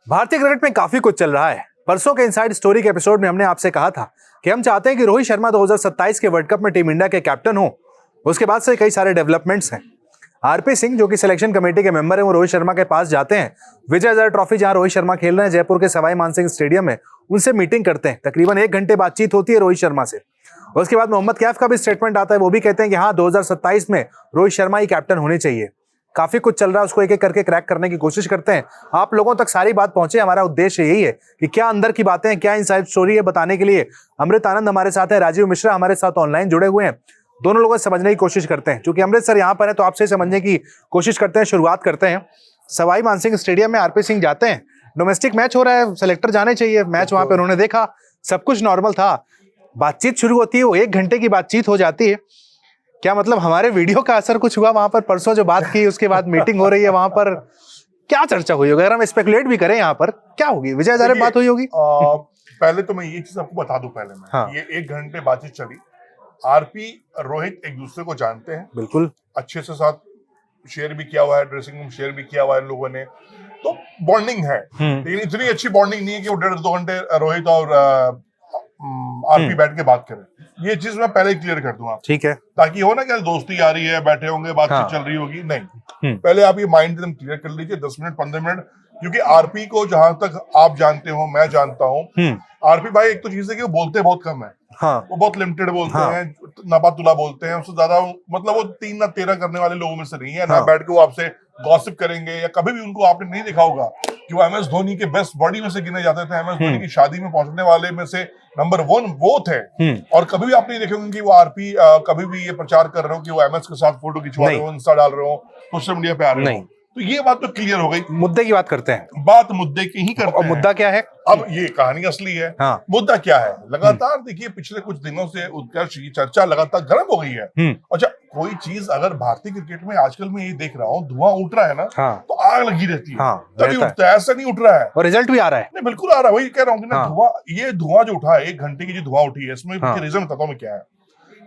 भारतीय क्रिकेट में काफी कुछ चल रहा है। परसों के इनसाइड स्टोरी के एपिसोड में हमने आपसे कहा था कि हम चाहते हैं कि रोहित शर्मा 2027 के वर्ल्ड कप में टीम इंडिया के कैप्टन हो। उसके बाद से कई सारे डेवलपमेंट्स हैं। आरपी सिंह जो कि सिलेक्शन कमेटी के मेंबर हैं, वो रोहित शर्मा के पास जाते हैं। विजय हजारे ट्रॉफी जहां रोहित शर्मा खेल रहे हैं जयपुर के सवाई मानसिंह स्टेडियम में, उनसे मीटिंग करते हैं। तकरीबन 1 घंटे बातचीत होती है रोहित शर्मा से। उसके बाद मोहम्मद कैफ का भी स्टेटमेंट आता है। वो भी कहते हैं कि हाँ, 2027 में रोहित शर्मा ही कैप्टन होने चाहिए। काफी कुछ चल रहा है, उसको एक एक करके क्रैक करने की कोशिश करते हैं। आप लोगों तक सारी बात पहुंचे, हमारा उद्देश्य यही है कि क्या अंदर की बातें हैं, क्या इनसाइड स्टोरी है, बताने के लिए अमृत आनंद हमारे साथ है, राजीव मिश्रा हमारे साथ ऑनलाइन जुड़े हुए हैं। दोनों लोगों से समझने की कोशिश करते हैं। क्योंकि अमृत सर यहाँ पर है तो आपसे समझने की कोशिश करते हैं। शुरुआत करते हैं। सवाई मानसिंह स्टेडियम में आरपी सिंह जाते हैं, डोमेस्टिक मैच हो रहा है, सेलेक्टर जाने चाहिए। मैच वहां पर उन्होंने देखा, सब कुछ नॉर्मल था। बातचीत शुरू होती है, वो 1 घंटे की बातचीत हो जाती है। क्या मतलब हमारे वीडियो का असर कुछ हुआ वहां पर? परसों जो बात की उसके बाद मीटिंग हो रही है, वहां पर क्या चर्चा हुई होगी? अगर हम स्पेकुलेट भी करें यहाँ पर, क्या होगी? विजय हजारे बात हुई होगी। पहले तो मैं ये चीज आपको बता दूं, पहले मैं हाँ। ये 1 घंटे बातचीत चली। आरपी रोहित एक दूसरे को जानते हैं, बिल्कुल अच्छे से साथ शेयर भी किया हुआ है, ड्रेसिंग रूम शेयर भी किया हुआ है इन लोगों ने, तो बॉन्डिंग है। लेकिन इतनी अच्छी बॉन्डिंग नहीं है कि वो 1.5-2 घंटे रोहित और आरपी बैठ के बात करें। ये चीज मैं पहले ही क्लियर कर दूंगा, ठीक है, ताकि हो ना क्या दोस्ती आ रही है, बैठे होंगे, बातचीत हाँ। चल रही होगी, नहीं। पहले आप ये माइंड एकदम क्लियर कर लीजिए, 10 मिनट 15 मिनट। क्योंकि आरपी को जहां तक आप जानते हो, मैं जानता हूँ, आरपी भाई एक तो चीज है कि वो बोलते बहुत कम है। हाँ। वो बहुत लिमिटेड बोलते हाँ। हैं, नपा तुला बोलते हैं। उससे ज्यादा मतलब वो 3 ना 13 करने वाले लोगों में से नहीं है। हाँ। ना बैठ के वो आपसे गॉसिप करेंगे, या कभी भी उनको आपने नहीं देखा होगा कि वो एमएस धोनी के बेस्ट बॉडी में से गिने जाते थे। एमएस धोनी की शादी में पहुंचने वाले में से नंबर 1 वो थे। और कभी भी आप नहीं देखेंगे कि वो आरपी कभी भी ये प्रचार कर रहे हो कि वो एमएस के साथ फोटो खिंचवा रहे हो, इंस्टा डाल रहे हो, सोशल मीडिया पे आ रहे हो। तो ये बात तो क्लियर हो गई। मुद्दे की बात करते हैं। बात मुद्दे की ही करते हैं। मुद्दा क्या है? अब ये कहानी असली है। हाँ। मुद्दा क्या है? लगातार देखिए पिछले कुछ दिनों से उत्कर्ष की चर्चा लगातार गर्म हो गई है। अच्छा, कोई चीज अगर भारतीय क्रिकेट में आजकल मैं ये देख रहा हूँ, धुआं उठ रहा है ना, हाँ। तो आग लगी रहती है। हाँ, तभी उठता है, ऐसा नहीं उठ रहा है। और रिजल्ट भी आ रहा है। नहीं, बिल्कुल आ रहा है। वही कह रहा हूँ कि ना, धुआं, ये धुआं जो उठा है, 1 घंटे की जो धुआं उठी है, इसमें रीजन बताता हूँ मैं क्या है।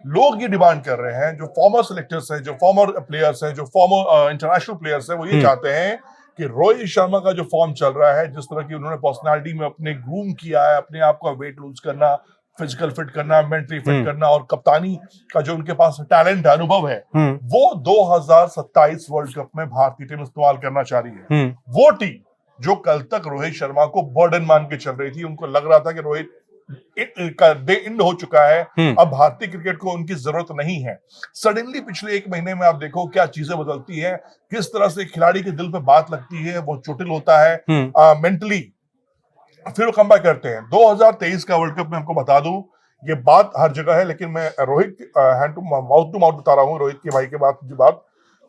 लोग ये डिमांड कर रहे हैं, जो फॉर्मर सिलेक्टर्स हैं, जो फॉर्मर प्लेयर्स हैं, जो फॉर्मर इंटरनेशनल प्लेयर्स हैं, वो ये चाहते हैं कि रोहित शर्मा का जो फॉर्म चल रहा है, जिस तरह की उन्होंने पर्सनालिटी में अपने ग्रूम किया है, अपने आप का वेट लूज करना, फिजिकल फिट करना, मेंटली फिट करना, और कप्तानी का जो उनके पास टैलेंट है, अनुभव है, वो 2027 वर्ल्ड कप में भारतीय टीम इस्तेमाल करना चाह रही है। वो टीम जो कल तक रोहित शर्मा को बर्डन मान के चल रही थी, उनको लग रहा था कि रोहित का डे एंड हो चुका है, अब भारतीय क्रिकेट को उनकी जरूरत नहीं है। सडनली पिछले 1 महीने में आप देखो क्या चीजें बदलती है, किस तरह से खिलाड़ी के दिल पे बात लगती है, वो चोटिल होता है मेंटली, फिर वो कमबैक करते हैं। 2023 का वर्ल्ड कप में हमको बता दूं, ये बात हर जगह है, लेकिन मैं रोहित हैंड टू माउथ बता रहा हूँ, रोहित के भाई के बात की बात।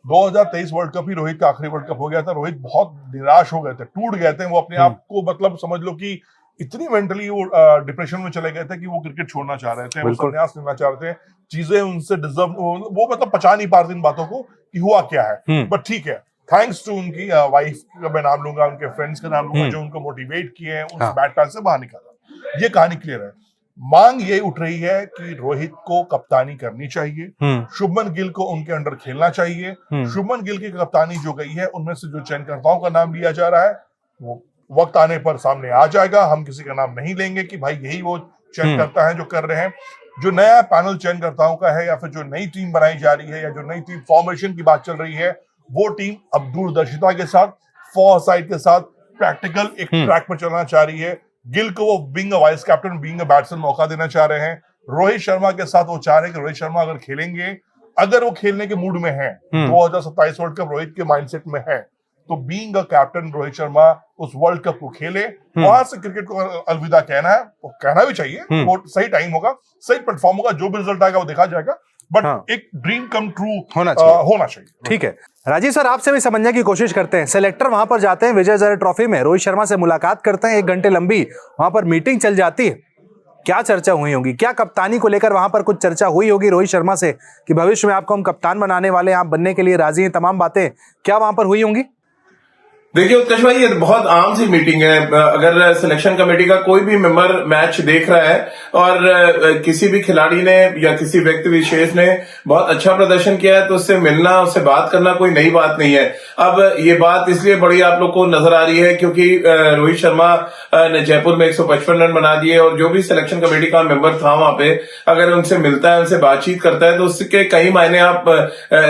2023 वर्ल्ड कप ही रोहित का आखिरी वर्ल्ड कप हो गया था। रोहित बहुत निराश हो गए थे, टूट गए थे। वो अपने आप को, मतलब समझ लो कि इतनी मेंटली वो डिप्रेशन में चले गए थे कि वो क्रिकेट छोड़ना चाह रहे थे, वो संन्यास लेना चाह रहे थे। चीजें उनसे डिजर्व, वो मतलब पचा नहीं पा रहे थे इन बातों को कि हुआ क्या है। बट ठीक है, थैंक्स टू उनकी वाइफ का मैं नाम लूंगा, उनके फ्रेंड्स का नाम लूंगा, जो उनको मोटिवेट किए हैं, उस बैड पैच से बाहर निकाला। ये कहानी क्लियर है। मांग ये उठ रही है कि रोहित को कप्तानी करनी चाहिए, शुभमन गिल को उनके अंडर खेलना चाहिए। शुभमन गिल की कप्तानी जो गई है, उनमें से जो चयनकर्ताओं का नाम लिया जा रहा है, वो वक्त आने पर सामने आ जाएगा। हम किसी का नाम नहीं लेंगे कि भाई यही वो चयनकर्ता है जो कर रहे हैं। जो नया पैनल चयनकर्ताओं का है, या फिर जो नई टीम बनाई जा रही है, या जो नई टीम फॉर्मेशन की बात चल रही है, वो टीम अब दूरदर्शिता के साथ, फॉरसाइट के साथ, प्रैक्टिकल एक ट्रैक पर चलना चाह रही है। गिल को वो being a vice captain, being a batsman मौका देना चाह रहे हैं। रोहित शर्मा के साथ वो चाह रहे हैं कि रोहित शर्मा अगर खेलेंगे, अगर वो खेलने के मूड में है, 2027 वर्ल्ड कप रोहित के माइंडसेट में है, तो being a captain Rohit Sharma उस वर्ल्ड कप को खेले। वहां से क्रिकेट को अलविदा कहना है, वो कहना भी चाहिए। वो सही टाइम होगा, सही प्लेटफॉर्म होगा, जो भी रिजल्ट आएगा वो देखा जाएगा। बट एक ड्रीम कम ट्रू होना चाहिए। ठीक है राजीव सर, आपसे भी समझने की कोशिश करते हैं। सेलेक्टर वहां पर जाते हैं, विजय हजारे ट्रॉफी में रोहित शर्मा से मुलाकात करते हैं, 1 घंटे लंबी वहां पर मीटिंग चल जाती है। क्या चर्चा हुई होगी? क्या कप्तानी को लेकर वहां पर कुछ चर्चा हुई होगी रोहित शर्मा से कि भविष्य में आपको हम कप्तान बनाने वाले हैं, आप बनने के लिए राजी हैं, तमाम बातें क्या वहां पर हुई होंगी? देखिए उत्कर्ष भाई, ये बहुत आम सी मीटिंग है। अगर सिलेक्शन कमेटी का कोई भी मेंबर मैच देख रहा है और किसी भी खिलाड़ी ने या किसी व्यक्ति विशेष ने बहुत अच्छा प्रदर्शन किया है तो उससे मिलना, उससे बात करना कोई नई बात नहीं है। अब ये बात इसलिए बड़ी आप लोग को नजर आ रही है क्योंकि रोहित शर्मा ने जयपुर में 155 रन बना दिए और जो भी सिलेक्शन कमेटी का मेंबर था वहां पे, अगर उनसे मिलता है, उनसे बातचीत करता है तो उसके कई मायने आप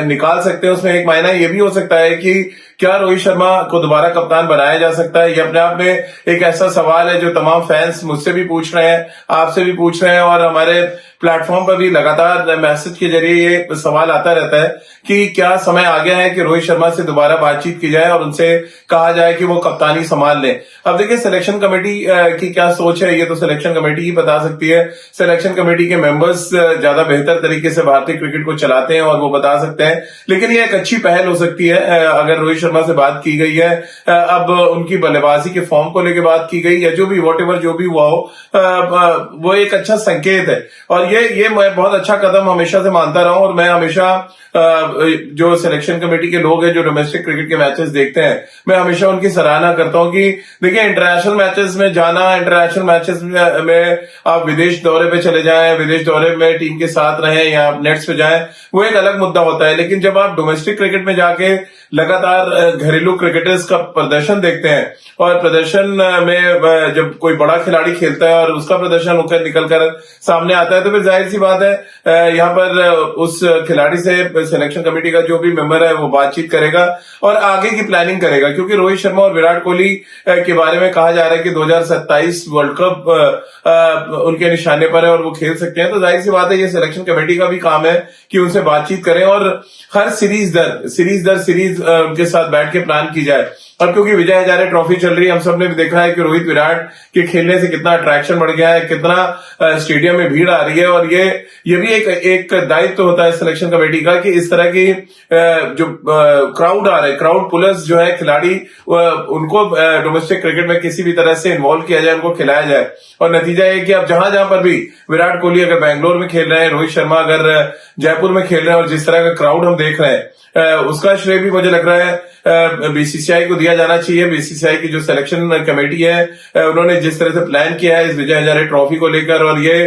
निकाल सकते हैं। उसमें एक मायना ये भी हो सकता है कि क्या रोहित शर्मा को दोबारा कप्तान बनाया जा सकता है। ये अपने आप में एक ऐसा सवाल है जो तमाम फैंस मुझसे भी पूछ रहे हैं, आपसे भी पूछ रहे हैं और हमारे प्लेटफॉर्म पर भी लगातार मैसेज के जरिए ये सवाल आता रहता है कि क्या समय आ गया है कि रोहित शर्मा से दोबारा बातचीत की जाए और उनसे कहा जाए कि वो कप्तानी संभाल लें। अब देखिए सिलेक्शन कमेटी की क्या सोच है ये तो सिलेक्शन कमेटी ही बता सकती है। सिलेक्शन कमेटी के मेंबर्स ज्यादा बेहतर तरीके से भारतीय क्रिकेट को चलाते हैं और वो बता सकते हैं, लेकिन ये एक अच्छी पहल हो सकती है अगर रोहित शर्मा से बात की गई है, अब उनकी बल्लेबाजी के फॉर्म को लेकर बात की गई या जो भी वॉटेवर जो भी हुआ हो, वो एक अच्छा संकेत है और ये मैं बहुत अच्छा कदम हमेशा से मानता रहा हूं। और मैं हमेशा जो सिलेक्शन कमेटी के लोग हैं जो डोमेस्टिक क्रिकेट के मैचेस देखते हैं, मैं हमेशा उनकी सराहना करता हूं कि देखिए इंटरनेशनल मैचेस में जाना, इंटरनेशनल मैचेस में आप विदेश दौरे पे चले जाएं, विदेश दौरे में टीम के साथ रहें या आप नेट्स पे जाएं, वो एक अलग मुद्दा होता है। लेकिन जब आप डोमेस्टिक क्रिकेट में जाके लगातार घरेलू क्रिकेटर्स का प्रदर्शन देखते हैं और प्रदर्शन में जब कोई बड़ा खिलाड़ी खेलता है और उसका प्रदर्शन होकर निकलकर सामने आता है तो फिर जाहिर सी बात है यहाँ पर उस खिलाड़ी से सिलेक्शन कमेटी का जो भी मेंबर है वो बातचीत करेगा और आगे की प्लानिंग करेगा। क्योंकि रोहित शर्मा और विराट कोहली के बारे में कहा जा रहा है कि 2027 वर्ल्ड कप उनके निशाने पर है और वो खेल सकते हैं, तो जाहिर सी बात है ये सिलेक्शन कमेटी का भी काम है कि उनसे बातचीत करें और हर सीरीज दर सीरीज उनके साथ बैठ के प्लान की जाए। और क्योंकि विजय हजारे ट्रॉफी चल रही है, हम सब ने भी देखा है कि रोहित विराट के खेलने से कितना अट्रैक्शन बढ़ गया है, कितना स्टेडियम में भीड़ आ रही है और ये भी एक दायित्व होता है सिलेक्शन कमेटी का कि इस तरह की जो क्राउड आ रहे हैं, क्राउड पुलर्स जो है खिलाड़ी, उनको डोमेस्टिक क्रिकेट में किसी भी तरह से इन्वॉल्व किया जाए, उनको खिलाया जाए। और नतीजा ये कि अब जहां पर भी विराट कोहली अगर बैंगलोर में खेल रहे हैं, रोहित शर्मा अगर जयपुर में खेल रहे हैं और जिस तरह का क्राउड हम देख रहे हैं, उसका श्रेय भी मुझे लग रहा है बीसीसीआई को दिया जाना चाहिए। बीसीसीआई की जो सिलेक्शन कमेटी है, उन्होंने जिस तरह से प्लान किया है इस विजय हजारे ट्रॉफी को लेकर और ये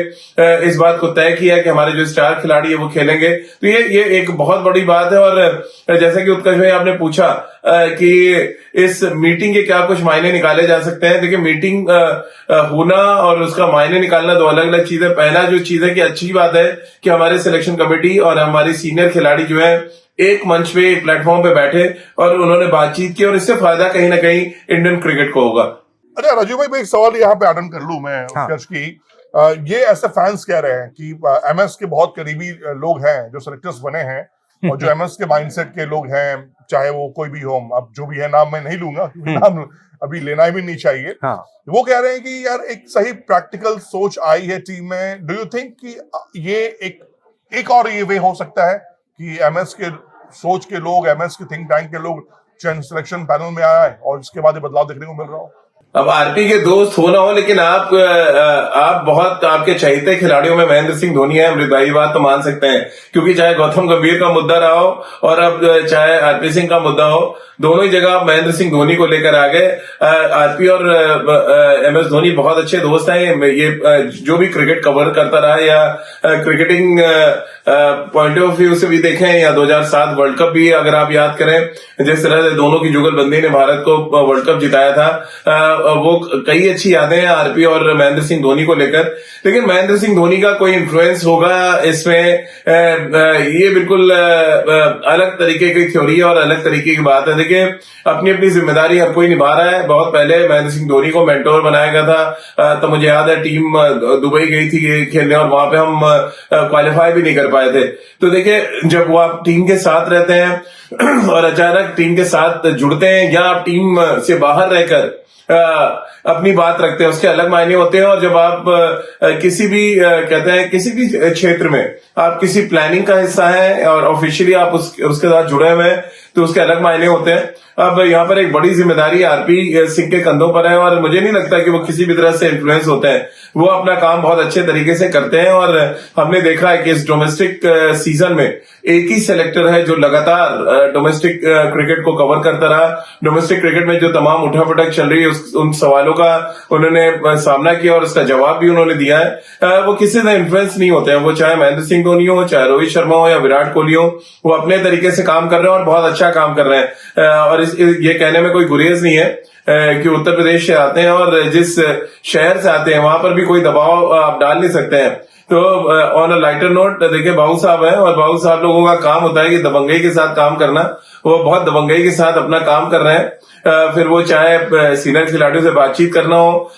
इस बात को तय किया है कि हमारे जो स्टार खिलाड़ी है वो खेलेंगे, तो ये एक बहुत बड़ी बात है। और जैसे कि उत्कर्ष भाई आपने पूछा कि इस मीटिंग के क्या कुछ मायने निकाले जा सकते हैं, देखिए मीटिंग होना और उसका मायने निकालना दो अलग अलग चीज है। पहला जो चीज है कि अच्छी बात है कि हमारे सिलेक्शन कमेटी और हमारी सीनियर खिलाड़ी जो है एक मंच पे, एक प्लेटफॉर्म पे बैठे और उन्होंने बातचीत की और इससे फायदा कहीं ना कहीं इंडियन क्रिकेट को होगा। अच्छा राजू भाई, मैं एक सवाल यहाँ पे एडम कर लूं मैं उत्कर्ष की। ये ऐसे फैंस कह रहे हैं कि एमएस के बहुत करीबी लोग हैं जो सेलेक्टर्स बने हैं और जो एमएस के माइंडसेट के लोग हैं, चाहे वो कोई भी हो, अब जो भी है नाम मैं नहीं लूंगा क्योंकि नाम अभी लेना भी नहीं चाहिए। हाँ। वो कह रहे हैं कि यार एक सही प्रैक्टिकल सोच आई है टीम में। डू यू थिंक कि ये एक और ये वे हो सकता है कि एमएस के सोच के लोग, एमएस के थिंक टैंक के लोग सिलेक्शन पैनल में आए और इसके बाद ये बदलाव देखने को मिल रहा हो? अब आरपी के दोस्त हो ना हो, लेकिन आप बहुत आपके चहेते खिलाड़ियों में महेंद्र सिंह धोनी है, अमृत भाई बात तो मान सकते हैं, क्योंकि चाहे गौतम गंभीर का मुद्दा रहा हो और अब चाहे आरपी सिंह का मुद्दा हो, दोनों ही जगह महेंद्र सिंह धोनी को लेकर आ गए। आरपी और एमएस धोनी बहुत अच्छे दोस्त हैं। ये जो भी क्रिकेट कवर करता रहा या क्रिकेटिंग पॉइंट ऑफ व्यू से भी देखें या 2007 वर्ल्ड कप भी अगर आप याद करें, जिस तरह से दोनों की जुगलबंदी ने भारत को वर्ल्ड कप जिताया था, वो कई अच्छी यादें हैं आरपी और महेंद्र सिंह धोनी को लेकर। लेकिन महेंद्र सिंह धोनी का कोई इन्फ्लुएंस होगा इसमें, ये बिल्कुल अलग तरीके की थ्योरी है और अलग तरीके की बात है। देखिए अपनी अपनी जिम्मेदारी हर कोई निभा रहा है। बहुत पहले महेंद्र सिंह धोनी को मेंटोर बनाया गया था, तो मुझे याद है टीम दुबई गई थी खेलने और वहां पे हम क्वालिफाई भी नहीं कर पाए थे। तो देखिए जब वो आप टीम के साथ रहते हैं और अचानक टीम के साथ जुड़ते हैं या आप टीम से बाहर रहकर अपनी बात रखते हैं, उसके अलग मायने होते हैं। और जब आप किसी भी कहते हैं किसी भी क्षेत्र में आप किसी प्लानिंग का हिस्सा हैं और ऑफिशियली आप उसके साथ जुड़े हुए हैं, तो उसके अलग मायने होते हैं। अब यहाँ पर एक बड़ी जिम्मेदारी आरपी सिंह के कंधों पर है और मुझे नहीं लगता कि वो किसी भी तरह से इन्फ्लुएंस होते हैं। वो अपना काम बहुत अच्छे तरीके से करते हैं और हमने देखा है कि इस डोमेस्टिक सीजन में एक ही सेलेक्टर है जो लगातार डोमेस्टिक क्रिकेट को कवर करता रहा। डोमेस्टिक क्रिकेट में जो तमाम उठापटक चल रही है उन सवालों का उन्होंने सामना किया और उसका जवाब भी उन्होंने दिया है। वो किसी से इन्फ्लुएंस नहीं होते हैं, वो चाहे महेंद्र सिंह धोनी हो, चाहे रोहित शर्मा हो या विराट कोहली हो, वो अपने तरीके से काम कर रहे हैं और बहुत अच्छा काम कर रहे हैं। और ये कहने में कोई गुरेज नहीं है कि उत्तर प्रदेश से आते हैं और जिस शहर से आते हैं वहां पर भी कोई दबाव आप डाल नहीं सकते हैं। तो ऑन अ लाइटर नोट देखिए बाबू साहब है और बाबू साहब लोगों का काम होता है कि दबंगई के साथ काम करना। वो बहुत दबंगई के साथ अपना काम कर रहे हैं। फिर वो चाहे सीनियर खिलाड़ियों से बातचीत करना हो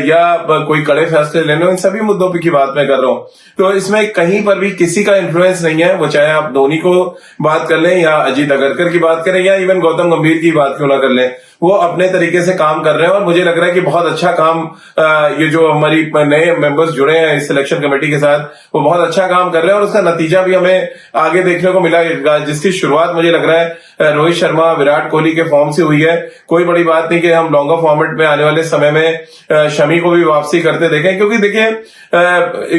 या कोई कड़े फैसले लेने हो, इन सभी मुद्दों की बात मैं कर रहा हूँ। तो इसमें कहीं पर भी किसी का इन्फ्लुएंस नहीं है। वो चाहे आप धोनी को बात कर लें या अजीत अगरकर की बात करें या इवन गौतम गंभीर की बात क्यों ना कर लें, वो अपने तरीके से काम कर रहे हैं और मुझे लग रहा है कि बहुत अच्छा काम ये जो हमारी नए मेंबर्स जुड़े हैं इस सिलेक्शन कमेटी के साथ, वो बहुत अच्छा काम कर रहे हैं और उसका नतीजा भी हमें आगे देखने को मिला, जिसकी शुरुआत मुझे लग रहा है रोहित शर्मा, विराट कोहली के फॉर्म से हुई है। कोई बड़ी बात नहीं कि हम लॉन्गर फॉर्मेट में आने वाले समय में शमी को भी वापसी करते देखें, क्योंकि देखिए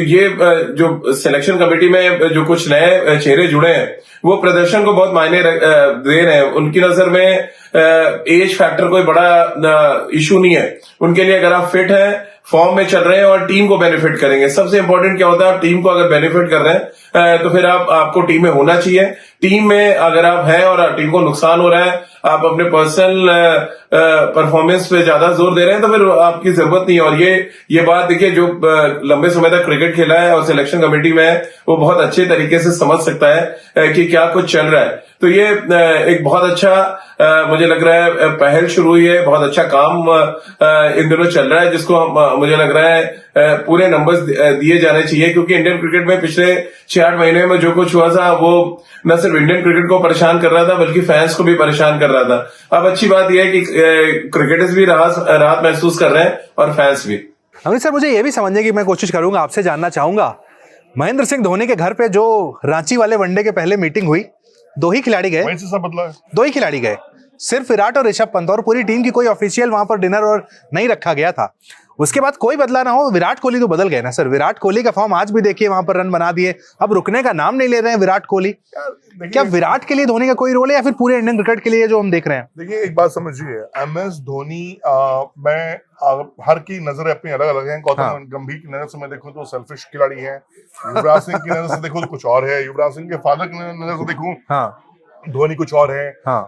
ये जो सिलेक्शन कमेटी में जो कुछ नए चेहरे जुड़े हैं वो प्रदर्शन को बहुत मायने दे रहे हैं। उनकी नजर में एज फैक्टर कोई बड़ा इशू नहीं है उनके लिए। अगर आप फिट हैं, फॉर्म में चल रहे हैं और टीम को बेनिफिट करेंगे, सबसे इंपॉर्टेंट क्या होता है, आप टीम को अगर बेनिफिट कर रहे हैं तो फिर आपको टीम में होना चाहिए। टीम में अगर आप हैं और टीम को नुकसान हो रहा है, आप अपने पर्सनल परफॉर्मेंस पे ज्यादा जोर दे रहे हैं, तो फिर आपकी जरूरत नहीं है। और ये बात देखिए जो लंबे समय तक क्रिकेट खेला है और सिलेक्शन कमेटी में है वो बहुत अच्छे तरीके से समझ सकता है कि क्या कुछ चल रहा है। तो ये एक बहुत अच्छा मुझे लग रहा है पहल शुरू हुई है, बहुत अच्छा काम इन दिनों चल रहा है, जिसको मुझे लग रहा है पूरे नंबर्स दिए जाने चाहिए। क्योंकि इंडियन क्रिकेट में पिछले 6-8 महीने में जो कुछ हुआ था वो न सिर्फ इंडियन क्रिकेट को परेशान कर रहा था बल्कि फैंस को भी परेशान कर रहा था। अब अच्छी बात यह है कि क्रिकेटर्स भी राहत महसूस कर रहे हैं और फैंस भी। अमित सर, मुझे ये भी समझने की मैं कोशिश करूंगा, आपसे जानना चाहूंगा, महेंद्र सिंह धोनी के घर पे जो रांची वाले वनडे के पहले मीटिंग हुई, 2 ही खिलाड़ी गए, वहीं से सब बदला है। 2 ही खिलाड़ी गए, सिर्फ विराट और ऋषभ पंत, और पूरी टीम की कोई ऑफिशियल वहां पर डिनर और नहीं रखा गया था। उसके बाद कोई बदला ना हो। विराट कोहली तो बदल गए ना सर, विराट कोहली का फॉर्म आज भी देखिए, वहां पर रन बना दिए, अब रुकने का नाम नहीं ले रहे हैं विराट कोहली। क्या विराट के लिए धोनी का कोई रोल है या फिर पूरे इंडियन क्रिकेट के लिए जो हम देख रहे हैं? देखिए एक बात समझिए, MS धोनी मैं हर की नजरें अपनी अलग अलग हैं। गौतम गंभीर की नजर से मैं देखूं तो सेल्फिश खिलाड़ी है, युवराज सिंह की नजर से देखूं तो कुछ और है, युवराज सिंह के फादर की नजर से देखूं धोनी कुछ और है,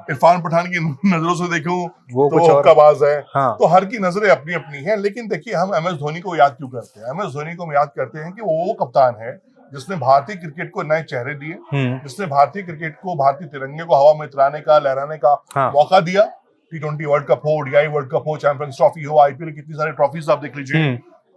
इरफान पठान की नजरों से देखूं वो तो हुक्काबाज है। तो हर की नजरें अपनी अपनी हैं। लेकिन देखिए हम MS धोनी को याद क्यों करते हैं? MS धोनी को हम याद करते हैं कि वो कप्तान है जिसने भारतीय क्रिकेट को नए चेहरे दिए, जिसने भारतीय क्रिकेट को, भारतीय तिरंगे को हवा में उतराने का, लहराने का मौका दिया। T20 वर्ल्ड कप हो, ODI वर्ल्ड कप हो, चैंपियंस ट्रॉफी हो, IPL कितनी सारी ट्रॉफीज आप देख लीजिए।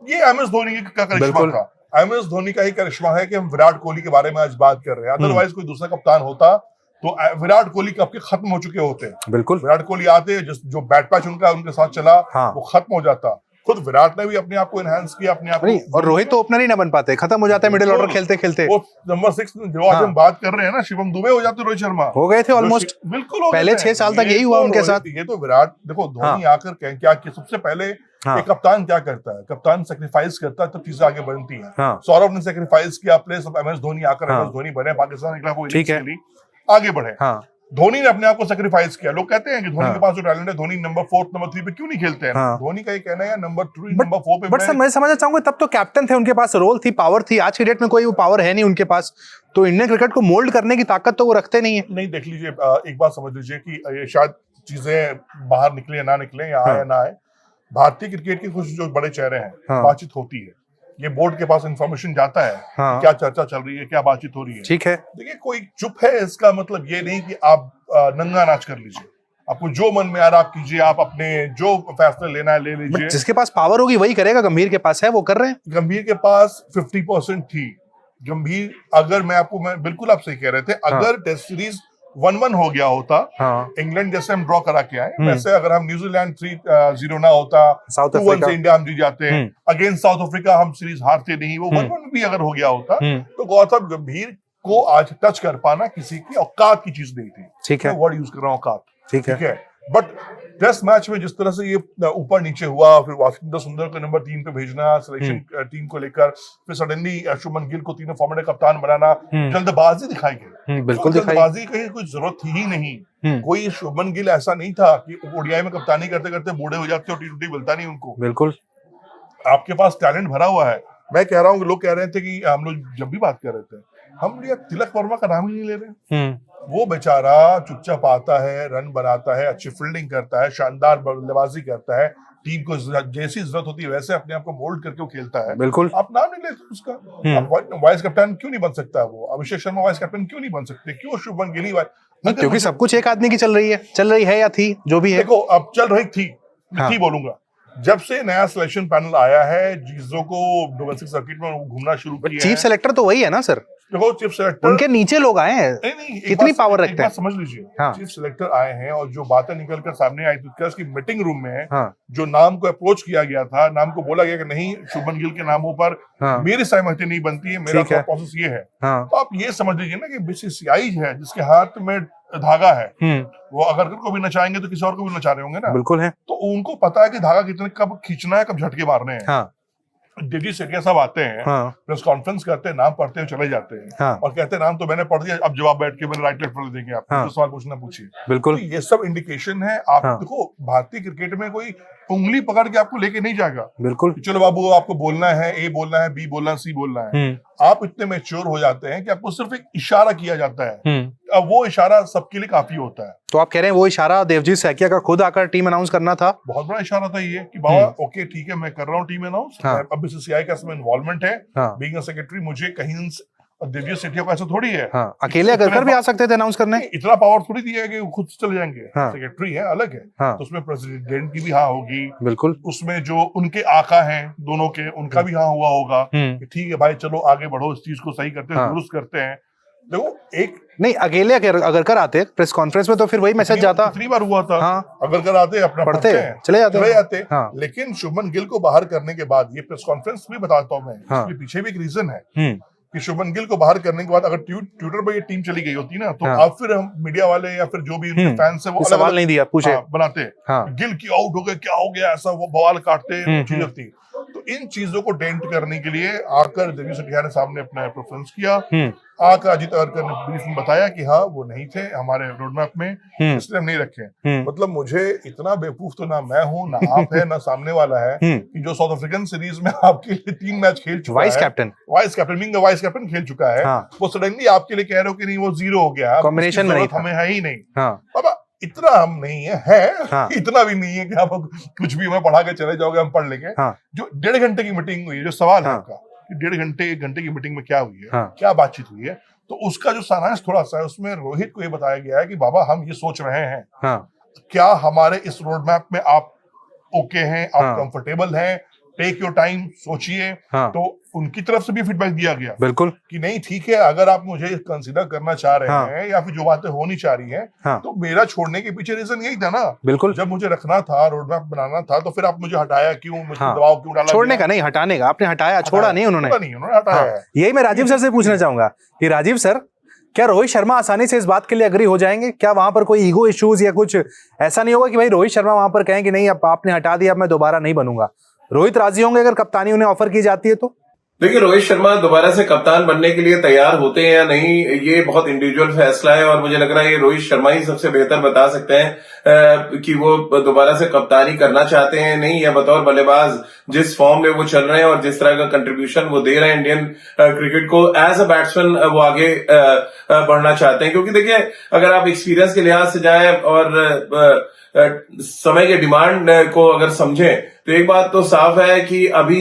ये MS धोनी का करिश्मा था। MS धोनी का ही करिश्मा है कि हम विराट कोहली के बारे में आज बात कर रहे हैं। अदरवाइज कोई दूसरा कप्तान होता तो विराट कोहली कब के खत्म हो चुके होते। बिल्कुल, विराट कोहली आते, जो बैट पैच उनके साथ चला वो खत्म हो जाता। खुद विराट ने भी अपने आप को एनहांस किया, अपने आप को। और रोहित तो ओपनर ही ना बन पाते, खत्म हो जाता है मिडिल ऑर्डर खेलते खेलते। वो नंबर 6 जो आज हम बात कर रहे हैं ना, शिवम दुबे हो जाते, रोहित शर्मा हो गए थे ऑलमोस्ट। बिल्कुल पहले 6 साल तक यही हुआ उनके साथ। ये तो विराट देखो धोनी आकर क्या किया सबसे पहले। एक कप्तान क्या करता है? कप्तान सेक्रीफाइस करता है तब चीजें आगे बढ़ती हैं। सौरभ ने सेक्रीफाइस किया, प्लेस MS धोनी आकर MS धोनी बने, पाकिस्तान के खिलाफ वो इनिंग्स आगे बढ़े। धोनी ने अपने आप को सेक्रीफाइस किया। लोग कहते हैं कि धोनी के पास जो टैलेंट है, धोनी नंबर 4 नंबर 3 पे क्यों नहीं खेलते हैं? धोनी का ये कहना है नंबर 3 नंबर 4 पे। बट सर मैं समझना चाहूंगा, तब तो कैप्टन थे, उनके पास रोल थी, पावर थी। आज की डेट में कोई वो पावर है नहीं उनके पास, तो इंडियन क्रिकेट को मोल्ड करने की ताकत तो वो रखते नहीं है। नहीं, देख लीजिए एक बात समझ लीजिए कि शायद चीजें बाहर निकले या ना निकले, या आए या ना आए, भारतीय क्रिकेट के कुछ जो बड़े चेहरे हैं बातचीत होती है, ये बोर्ड के पास इंफॉर्मेशन जाता है क्या चर्चा चल रही है, क्या बातचीत हो रही है। ठीक है, देखिए कोई चुप है इसका मतलब ये नहीं कि आप नंगा नाच कर लीजिए, आपको जो मन में आ रहा आप कीजिए, आप अपने जो फैसले लेना है ले लीजिए। जिसके पास पावर होगी वही करेगा। गंभीर के पास है, वो कर रहे हैं। गंभीर के पास 50% थी। गंभीर अगर मैं बिल्कुल आप सही कह रहे थे, अगर टेस्ट सीरीज 1-1 हो गया होता, इंग्लैंड जैसे हम ड्रॉ करा के आए, वैसे अगर हम न्यूजीलैंड 3-0 ना होता, 2-1 से इंडिया हम जीत जाते, अगेंस्ट साउथ अफ्रीका हम सीरीज हारते नहीं, वो 1-1 भी अगर हो गया होता, तो गौतम गंभीर को आज टच कर पाना किसी की औकात की चीज नहीं थी। ठीक है, वर्ड यूज कर रहा हूँ औकात। ठीक है, बट टेस्ट मैच में जिस तरह से ये ऊपर नीचे हुआ, फिर वाशिंगटन सुंदर को नंबर 3 पे भेजना सिलेक्शन टीम को लेकर, फिर सडनली शुभमन गिल को तीनों फॉर्मेट का कप्तान बनाना, जल्दबाजी दिखाई गई। बिल्कुल जल्दबाजी की कोई जरूरत थी ही नहीं। कोई शुभमन गिल ऐसा नहीं था कि ओडीआई में कप्तानी करते करते बूढ़े हो जाते और टी20 मिलता नहीं उनको। बिल्कुल आपके पास टैलेंट भरा हुआ है। मैं कह रहा हूँ, लोग कह रहे थे कि हम लोग जब भी बात कर रहे थे, हम तिलक वर्मा का नाम ही नहीं ले रहे। वो बेचारा चुपचाप आता है, रन बनाता है, अच्छी फील्डिंग करता है, शानदार बल्लेबाजी करता है, टीम को जैसी जरूरत होती है वैसे अपने आप को मोल्ड करके वो खेलता है। बिल्कुल। आप नाम नहीं लेते उसका। वाइस कैप्टन क्यों नहीं बन सकता वो? अभिषेक शर्मा वाइस कैप्टन क्यों नहीं बन सकते? क्यों शुभमन गिल ही क्योंकि सब कुछ एक आदमी की चल रही है या थी, जो भी है। देखो, अब चल रही थी बोलूंगा। जब से नया सिलेक्शन पैनल आया है, चीजों को डोमेस्टिक सर्किट में घूमना शुरू किया है। चीफ सेलेक्टर तो वही है ना सर? देखो, चीफ सेलेक्टर उनके नीचे लोग आए हैं, कितनी पावर रखते हैं समझ लीजिए। हाँ। चीफ सेलेक्टर आए हैं और जो बातें निकल कर सामने आई थी उसकी मीटिंग रूम में, हाँ। जो नाम को अप्रोच किया गया था, नाम को बोला गया कि नहीं, शुभमन गिल के नामों पर मेरी सहमति नहीं बनती है, मेरा प्रोसेस ये है। तो आप ये समझ लीजिए ना कि बीसीसीआई है जिसके हाथ में धागा है, वो अगर को भी नचाएंगे तो किसी और को भी नचा रहे होंगे ना। बिल्कुल है। तो उनको पता है कि धागा कितने कब खींचना है, कब झटके मारने हैं। हाँ। डेजी सेठिया साहब आते हैं, प्रेस कॉन्फ्रेंस करते हैं, नाम पढ़ते हैं, चले जाते हैं और कहते हैं नाम तो मैंने पढ़ दिया, अब जवाब बैठ के मैंने राइट लेफ्ट पढ़ देंगे आप, जो सवाल पूछना पूछिए। बिल्कुल। तो ये सब इंडिकेशन है। आप देखो, भारतीय क्रिकेट में कोई उंगली पकड़ के आपको लेके नहीं जाएगा। बिल्कुल। चलो बाबू, आपको बोलना है, ए बोलना है, बी बोलना है, सी बोलना है। आप इतने मैच्योर हो जाते हैं कि आपको सिर्फ एक इशारा किया जाता है। अब वो इशारा सबके लिए काफी होता है। तो आप कह रहे हैं वो इशारा देवजीत सैकिया का खुद आकर टीम अनाउंस करना था? बहुत बड़ा इशारा था ये कि बाबा ओके ठीक है, मैं कर रहा हूँ टीम अनाउंस। अब बीसीसीआई का इसमें इन्वॉल्वमेंट है, बीइंग अ सेक्रेटरी, मुझे कहीं देवजीत सेठिया को ऐसा थोड़ी है। अकेले अगर भी आ सकते थे अनाउंस करने, इतना पावर थोड़ी दिया है कि वो खुद चले जाएंगे। सेक्रेटरी है, अलग है। तो उसमें प्रेसिडेंट की भी हाँ होगी। बिल्कुल। उसमें जो उनके आका हैं दोनों के, उनका भी हाँ हुआ होगा कि ठीक है भाई, चलो आगे बढ़ो, इस चीज को सही करते हैं, दुरुस्त करते हैं। देखो, एक नहीं, अकेले अगर कर आते प्रेस कॉन्फ्रेंस में तो फिर वही मैसेज जाता। कितनी बार हुआ था। अगर कर आते, अपना पढ़ते चले जाते। लेकिन शुभमन गिल को बाहर करने के बाद, ये प्रेस कॉन्फ्रेंस भी बताता हूँ मैं, इसके पीछे भी एक रीजन है कि शुभमन गिल को बाहर करने के बाद अगर ट्विटर पर ये टीम चली गई होती ना, तो अब फिर हम मीडिया वाले या फिर जो भी उनके फैंस है वो सवाल नहीं दिया, पूछे बनाते। गिल की आउट हो गए, क्या हो गया, ऐसा वो बवाल काटते चीज थी। तो इन चीजों को डेंट करने के लिए आकर देवजीत सेठिया ने सामने अपना प्रेफरेंस किया। आकर अजीत अग्रकर ने ब्रीफ में बताया कि हाँ, वो नहीं थे हमारे रोडमैप में, इसलिए हम नहीं रखे। मतलब मुझे इतना बेवकूफ तो ना मैं हूँ, ना आप है, ना सामने वाला है कि जो साउथ अफ्रीकन सीरीज में आपके लिए 3 मैच खेल चुका है, वाइस कैप्टन खेल चुका है, वो सडनली आपके लिए कह रहे हो कि नहीं वो 0 हो गया, कॉम्बिनेशन में हमें है ही नहीं। बाबा, इतना हम नहीं है, इतना भी नहीं है कि आप कुछ भी हमें पढ़ा के चले जाओगे, हम पढ़ लेंगे। जो 1.5 घंटे की मीटिंग हुई है, जो सवाल है आपका, 1.5 घंटे 1 घंटे की मीटिंग में क्या हुई है, क्या बातचीत हुई है, तो उसका जो सारांश थोड़ा सा है, उसमें रोहित को ये बताया गया है कि बाबा, हम ये सोच रहे हैं, क्या हमारे इस रोड मैप में आप ओके हैं, आप कंफर्टेबल हैं, टेक योर टाइम, सोचिए। तो उनकी तरफ से भी फीडबैक दिया गया, बिल्कुल, कि नहीं ठीक है, अगर आप मुझे कंसीडर करना चाह रहे हैं या फिर जो बातें होनी चाह रही हैं, तो मेरा छोड़ने के पीछे रीजन यही था ना। बिल्कुल, जब मुझे रखना था, रोड मैप बनाना था, तो फिर आप मुझे हटाया क्यों, मुझे दबाव क्यों डाला? छोड़ने का नहीं, हटाने का। आपने हटाया, छोड़ा नहीं उन्होंने हटाया। यही मैं राजीव सर से पूछना चाहूंगा कि राजीव सर, क्या रोहित शर्मा आसानी से इस बात के लिए अग्री हो जाएंगे? क्या वहां पर कोई ईगो इश्यूज या कुछ ऐसा नहीं होगा कि भाई रोहित शर्मा वहां पर कहें कि नहीं, अब आपने हटा दिया, अब मैं दोबारा नहीं बनूंगा? रोहित राजी होंगे अगर कप्तानी उन्हें ऑफर की जाती है तो? देखिए, रोहित शर्मा दोबारा से कप्तान बनने के लिए तैयार होते हैं या नहीं, ये बहुत इंडिविजुअल फैसला है और मुझे लग रहा है ये रोहित शर्मा ही सबसे बेहतर बता सकते हैं कि वो दोबारा से कप्तानी करना चाहते हैं नहीं, या बतौर बल्लेबाज जिस फॉर्म में वो चल रहे हैं और जिस तरह का कंट्रीब्यूशन वो दे रहे हैं इंडियन क्रिकेट को, एज अ बैट्समैन वो आगे बढ़ना चाहते हैं। क्योंकि देखिए, अगर आप एक्सपीरियंस के लिहाज से जाएं और समय के डिमांड को अगर समझें, तो एक बात तो साफ है कि अभी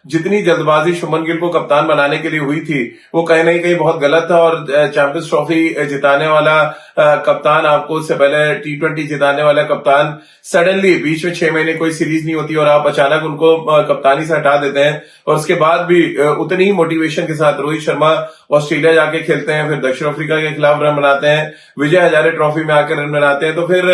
जितनी जल्दबाजी शुभमन गिल को कप्तान बनाने के लिए हुई थी, वो कहीं ना कहीं बहुत गलत था। और चैंपियंस ट्रॉफी जिताने वाला कप्तान, आपको उससे पहले T20 जिताने वाला कप्तान, सडनली बीच में 6 महीने कोई सीरीज नहीं होती और आप अचानक उनको उनको कप्तानी से हटा देते हैं और उसके बाद भी उतनी ही मोटिवेशन के साथ रोहित शर्मा ऑस्ट्रेलिया जाके खेलते हैं, फिर दक्षिण अफ्रीका के खिलाफ रन बनाते हैं, विजय हजारे ट्रॉफी में आकर रन बनाते हैं, तो फिर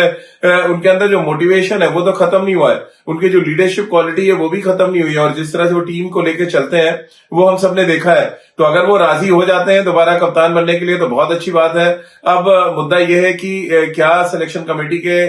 उनके अंदर जो मोटिवेशन है वो तो खत्म नहीं हुआ है, उनकी जो लीडरशिप क्वालिटी है वो भी खत्म नहीं हुई है और जिस तरह से वो टीम को लेकर चलते हैं वो हम सबने देखा है। तो अगर वो राजी हो जाते हैं दोबारा कप्तान बनने के लिए तो बहुत अच्छी बात है। अब मुद्दा यह है कि क्या सिलेक्शन कमेटी के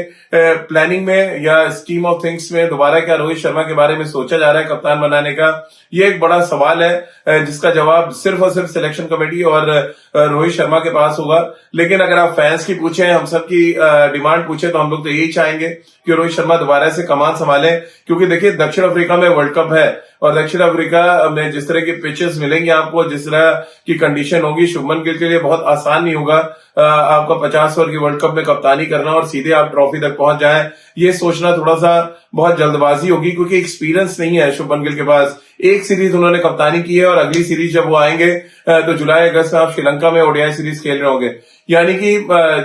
प्लानिंग में या स्कीम ऑफ थिंग्स में दोबारा क्या रोहित शर्मा के बारे में सोचा जा रहा है कप्तान बनाने का, ये एक बड़ा सवाल है जिसका जवाब सिर्फ और सिर्फ सिलेक्शन कमेटी और रोहित शर्मा के पास होगा। लेकिन अगर आप फैंस की पूछें, हम सब की डिमांड पूछे तो हम लोग तो यही चाहेंगे कि रोहित शर्मा दोबारा से कमान संभाले, क्योंकि देखिए दक्षिण अफ्रीका में वर्ल्ड कप है और दक्षिण अफ्रीका में जिस तरह की पिचेस मिलेंगे आपको, जिस तरह की कंडीशन होगी, शुभमन गिल के लिए बहुत आसान नहीं होगा आपका 50 ओवर की वर्ल्ड कप में कप्तानी करना और सीधे आप ट्रॉफी तक पहुंच जाए। ये सोचना थोड़ा सा बहुत जल्दबाजी होगी क्योंकि एक्सपीरियंस नहीं है शुभमन गिल के पास। एक सीरीज उन्होंने कप्तानी की है और अगली सीरीज जब वो आएंगे तो जुलाई अगस्त में आप श्रीलंका में ओडीआई सीरीज खेल रहे होंगे, यानी कि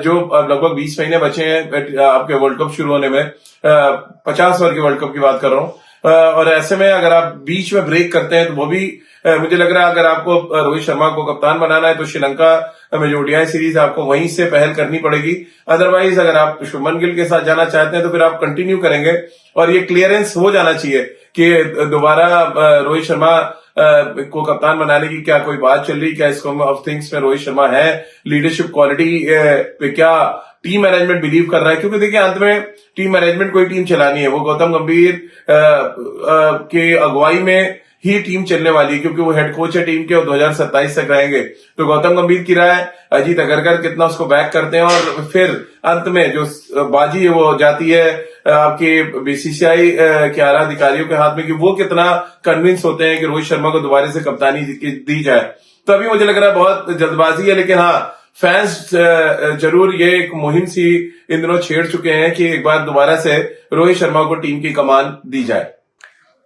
जो लगभग 20 महीने बचे हैं आपके वर्ल्ड कप शुरू होने में, 50 ओवर के वर्ल्ड कप की बात कर रहा हूं। और ऐसे में अगर आप बीच में ब्रेक करते हैं तो वो भी मुझे लग रहा है अगर आपको रोहित शर्मा को कप्तान बनाना है तो श्रीलंका में जो ओडीआई सीरीज आपको वहीं से पहल करनी पड़ेगी। अदरवाइज अगर आप शुभमन गिल के साथ जाना चाहते हैं तो फिर आप कंटिन्यू करेंगे और ये क्लियरेंस हो जाना चाहिए कि दोबारा रोहित शर्मा को कप्तान बनाने की क्या कोई बात चल रही, क्या स्कीम ऑफ थिंग्स में रोहित शर्मा है, लीडरशिप क्वालिटी पे क्या टीम मैनेजमेंट बिलीव कर रहा है। क्योंकि देखिए अंत में टीम मैनेजमेंट कोई टीम चलानी है, वो गौतम गंभीर के अगुवाई में ही टीम चलने वाली है क्योंकि वो हेड कोच है टीम के और 2027 तक रहेंगे। तो गौतम गंभीर की राय, अजीत अगरकर कितना उसको बैक करते हैं और फिर अंत में जो बाजी है वो जाती है आपके बीसीसीआई के आला अधिकारियों के हाथ में कि वो कितना कन्विंस होते हैं कि रोहित शर्मा को दोबारा से कप्तानी दी जाए। तो अभी मुझे लग रहा है बहुत जल्दबाजी है, लेकिन हाँ फैंस जरूर ये एक मुहिम सी इन दिनों छेड़ चुके हैं कि एक बार दोबारा से रोहित शर्मा को टीम की कमान दी जाए।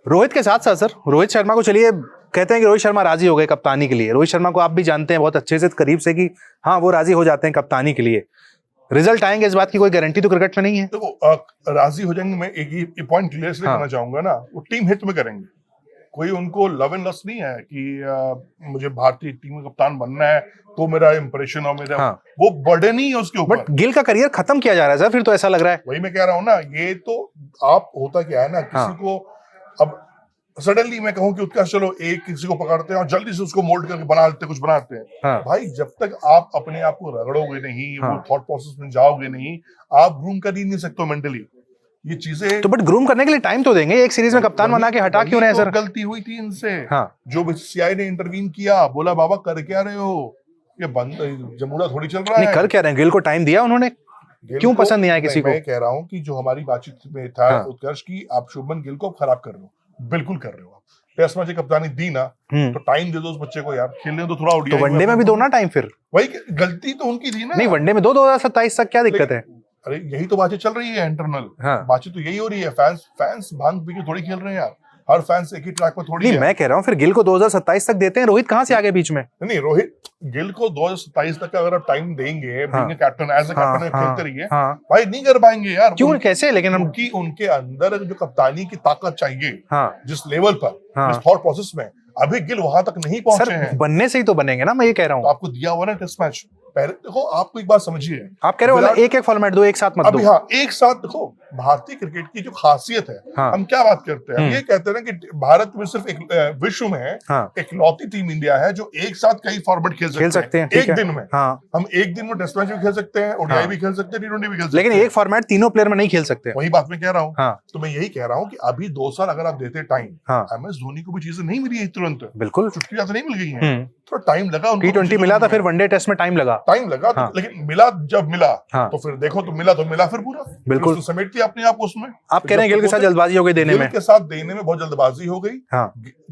रोहित के साथ साथ सर, रोहित शर्मा को चलिए कहते हैं कि रोहित शर्मा राजी हो गए कप्तानी के लिए। रोहित शर्मा को आप भी जानते हैं बहुत अच्छे से करीब से कि हाँ वो राजी हो जाते हैं कप्तानी के लिए। रिजल्ट आएंगे इस बात की कोई गारंटी तो क्रिकेट में नहीं है। देखो राजी हो जाएंगे, मैं एक पॉइंट क्लियर से करना चाहूंगा ना, वो टीम हित में करेंगे। कोई उनको लव एंड लस्ट नहीं है कि मुझे भारतीय टीम का कप्तान बनना है तो मेरा इंप्रेशन और मेरा वो बर्डन ही है उसके ऊपर। बट गिल का करियर खत्म किया जा रहा है सर, फिर तो ऐसा लग रहा है। वही मैं कह रहा हूँ ना, ये तो आप होता क्या है ना, किसी को अब सडनली मैं कहूं कि उसका चलो एक किसी को पकड़ते हैं और जल्दी से उसको मोल्ड करके बना लेते कुछ बनाते हैं। भाई जब तक आप अपने आप को रगड़ोगे नहीं, वो थॉट प्रोसेस में जाओगे नहीं, आप ग्रूम कर ही नहीं सकते हो मेंटली ये चीजें। तो बट ग्रूम करने के लिए टाइम तो देंगे, एक सीरीज में कप्तान बना के हटा क्यों रहे हैं सर? गलती हुई थी इनसे। जो बीसीसीआई ने इंटरवीन किया, बोला बाबा कर क्या रहे हो, ये बंद जमुना थोड़ी चल रहा है। कर क्या रहे हैं? गिल को टाइम दिया उन्होंने, क्यों पसंद नहीं आया किसी को? मैं कह रहा हूँ कि जो हमारी बातचीत में था उत्कर्ष की, आप शुभमन गिल को खराब कर रहे हो, बिल्कुल कर रहे हो। टेस्ट मैच कप्तानी दी ना तो टाइम दे दो उस बच्चे को यार, खेलने तो थोड़ा ओडीआई तो वनडे में भी दो ना टाइम। फिर वही गलती तो उनकी थी ना। नहीं वनडे में 2027 तक क्या दिक्कत है? अरे यही तो बातें चल रही है इंटरनल। बातचीत तो यही हो रही है। फैंस भांग पी के थोड़ी खेल रहे हैं यार, हर फैंस एक ही ट्रैक पर थोड़ी है। मैं कह रहा हूँ फिर गिल को 2027 तक देते हैं, रोहित कहाँ से आगे बीच में? नहीं रोहित गिल को 2027 तक का अगर आप टाइम देंगे, कैप्टन एज ए कैप्टन खेलते रहिए, भाई नहीं कर पाएंगे यार। क्यों कैसे? लेकिन क्योंकि उनके अंदर जो कप्तानी की ताकत चाहिए जिस लेवल पर, जिस थॉट प्रोसेस में, अभी गिल वहां तक नहीं पहुंचे हैं। बनने से ही तो बनेंगे ना, मैं ये कह रहा हूँ। तो आपको दिया हुआ ना टेस्ट मैच, पहले देखो आपको एक बात समझिए, आप कह रहे हो एक एक फॉर्मेट दो, एक साथ मत दो। हाँ एक साथ देखो, भारतीय क्रिकेट की जो खासियत है, हम क्या बात करते हैं, हम ये कहते हैं ना कि भारत में सिर्फ एक विश्व में इकलौती टीम इंडिया है जो एक साथ कई फॉर्मेट खेल सकते हैं एक दिन में। हम एक दिन में टेस्ट मैच भी खेल सकते हैं, ओडीआई भी खेल सकते हैं, टी20 भी खेल सकते हैं, लेकिन एक फॉर्मेट तीनों प्लेयर में नहीं खेल सकते। वही बात मैं कह रहा हूँ। तो मैं यही कह रहा हूँ कि अभी 2 साल अगर आप देते टाइम, MS धोनी को भी चीजें नहीं मिली है तुरंत, बिल्कुल चुटकियां तो नहीं मिल गई हैं, थोड़ा टाइम लगा। टी20 मिला था, फिर वनडे टेस्ट में टाइम लगा, लेकिन मिला जब मिला तो फिर देखो तो मिला फिर पूरा बिल्कुल समेट लिया अपने आप उसमें। आप कह रहे हैं गिल के साथ जल्दबाजी हो गई देने में? गिल के साथ देने में बहुत जल्दबाजी हो गई।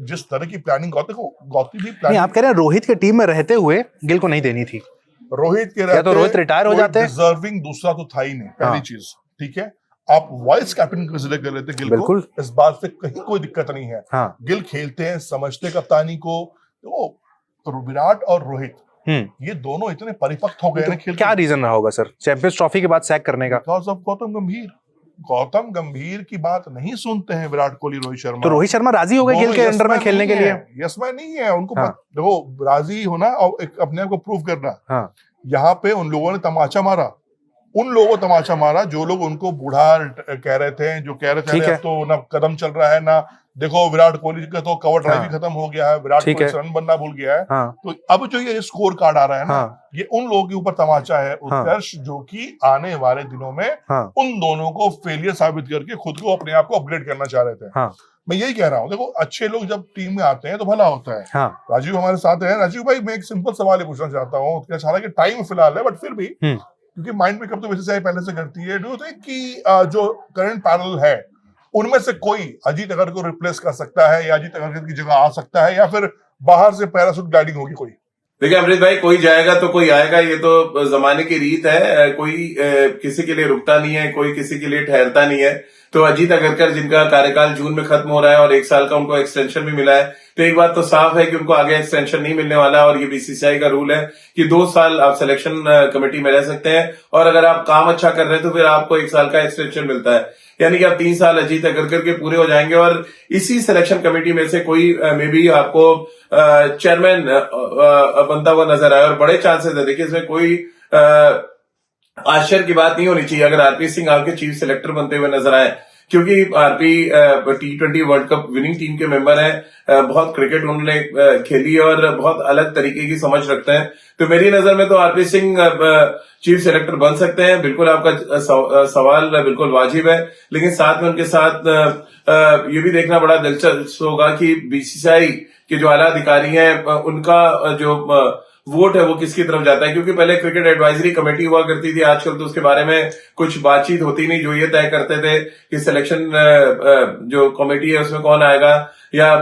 जिस तरह की प्लानिंग गौती भी प्लानिंग। आप कह रहे हैं रोहित के टीम में रहते हुए गिल को नहीं देनी थी? रोहित के रहते तो रोहित रिटायर हो जाते, डिजर्विंग दूसरा तो था ही नहीं, पहली चीज। ठीक है, आप वाइस कैप्टन कंसीडर कर लेते गिल को, इस बात से कहीं कोई दिक्कत नहीं है। गिल खेलते हैं, समझते कप्तानी को। विराट और रोहित ये दोनों इतने परिपक्व हो गए ना खेल। क्या रीजन रहा होगा सर चैंपियंस ट्रॉफी के बाद सैक करने का? बिकॉज ऑफ गौतम गंभीर। गौतम गंभीर की बात नहीं सुनते हैं विराट कोहली, रोहित शर्मा। तो रोहित शर्मा राजी हो गए गिल के अंडर में खेलने के लिए? यस मैन नहीं है उनको। हाँ। देखो, राजी होना और अपने आप को प्रूव करना। हाँ। यहाँ पे उन लोगों ने तमाचा मारा, उन लोगों को तमाचा मारा जो लोग उनको बूढ़ा कह रहे थे, जो कह रहे थे अब तो ना कदम चल रहा है ना, देखो विराट कोहली का तो कवर ड्राइव ही खत्म हो गया है, विराट कोहली रन बनना भूल गया है। तो अब जो ये स्कोर कार्ड आ रहा है ना, ये उन लोगों के ऊपर तमाचा है उत्कर्ष, जो कि आने वाले दिनों में उन दोनों को फेलियर साबित करके खुद को अपने आप को अपग्रेड करना चाह रहे थे। मैं यही कह रहा हूँ, देखो अच्छे लोग जब टीम में आते हैं तो भला होता है। राजीव हमारे साथ है। राजीव भाई, मैं एक सिंपल सवाल ही पूछना चाहता हूँ, हालांकि टाइम फिलहाल है बट फिर भी, क्योंकि माइंड में कब तो वैसे पहले से करती है, डू यू थिंक कि जो करंट पैनल है उनमें से कोई अजीत अगर को रिप्लेस कर सकता है, या अजीत अगर की जगह आ सकता है, या फिर बाहर से पैराशूट ग्लाइडिंग होगी कोई? देखिए अमृत भाई, कोई जाएगा तो कोई आएगा, ये तो जमाने की रीत है। कोई किसी के लिए रुकता नहीं है, कोई किसी के लिए ठहरता नहीं है। तो अजीत अगरकर, जिनका कार्यकाल जून में खत्म हो रहा है और 1 साल का उनको एक्सटेंशन भी मिला है, तो एक बात तो साफ है कि उनको आगे एक्सटेंशन नहीं मिलने वाला। और ये बीसीसीआई का रूल है कि 2 साल आप सिलेक्शन कमेटी में रह सकते हैं, और अगर आप काम अच्छा कर रहे हैं तो फिर आपको 1 साल का एक्सटेंशन मिलता है। यानी कि आप 3 साल अजीत अगरकर के पूरे हो जाएंगे, और इसी सिलेक्शन कमेटी में से कोई मे बी आपको चेयरमैन बनता हुआ नजर आए, और बड़े चांसेस है। देखिए, इसमें कोई आश्चर्य की बात नहीं होनी चाहिए अगर आरपी सिंह आपके चीफ सिलेक्टर बनते हुए नजर आए, क्योंकि RP T20 world cup winning team के मेंबर हैं। बहुत क्रिकेट उन्होंने खेली और बहुत अलग तरीके की समझ रखते हैं। तो मेरी नजर में तो आरपी सिंह चीफ सिलेक्टर बन सकते हैं। बिल्कुल आपका सवाल बिल्कुल वाजिब है, लेकिन साथ में उनके साथ ये भी देखना बड़ा दिलचस्प होगा कि बीसीसीआई के जो आला अधिकारी हैं उनका जो वोट है वो किसकी तरफ जाता है, क्योंकि पहले क्रिकेट एडवाइजरी कमेटी हुआ करती थी, आजकल तो उसके बारे में कुछ बातचीत होती नहीं। जो ये तय करते थे कि सिलेक्शन जो कमेटी है उसमें कौन आएगा, या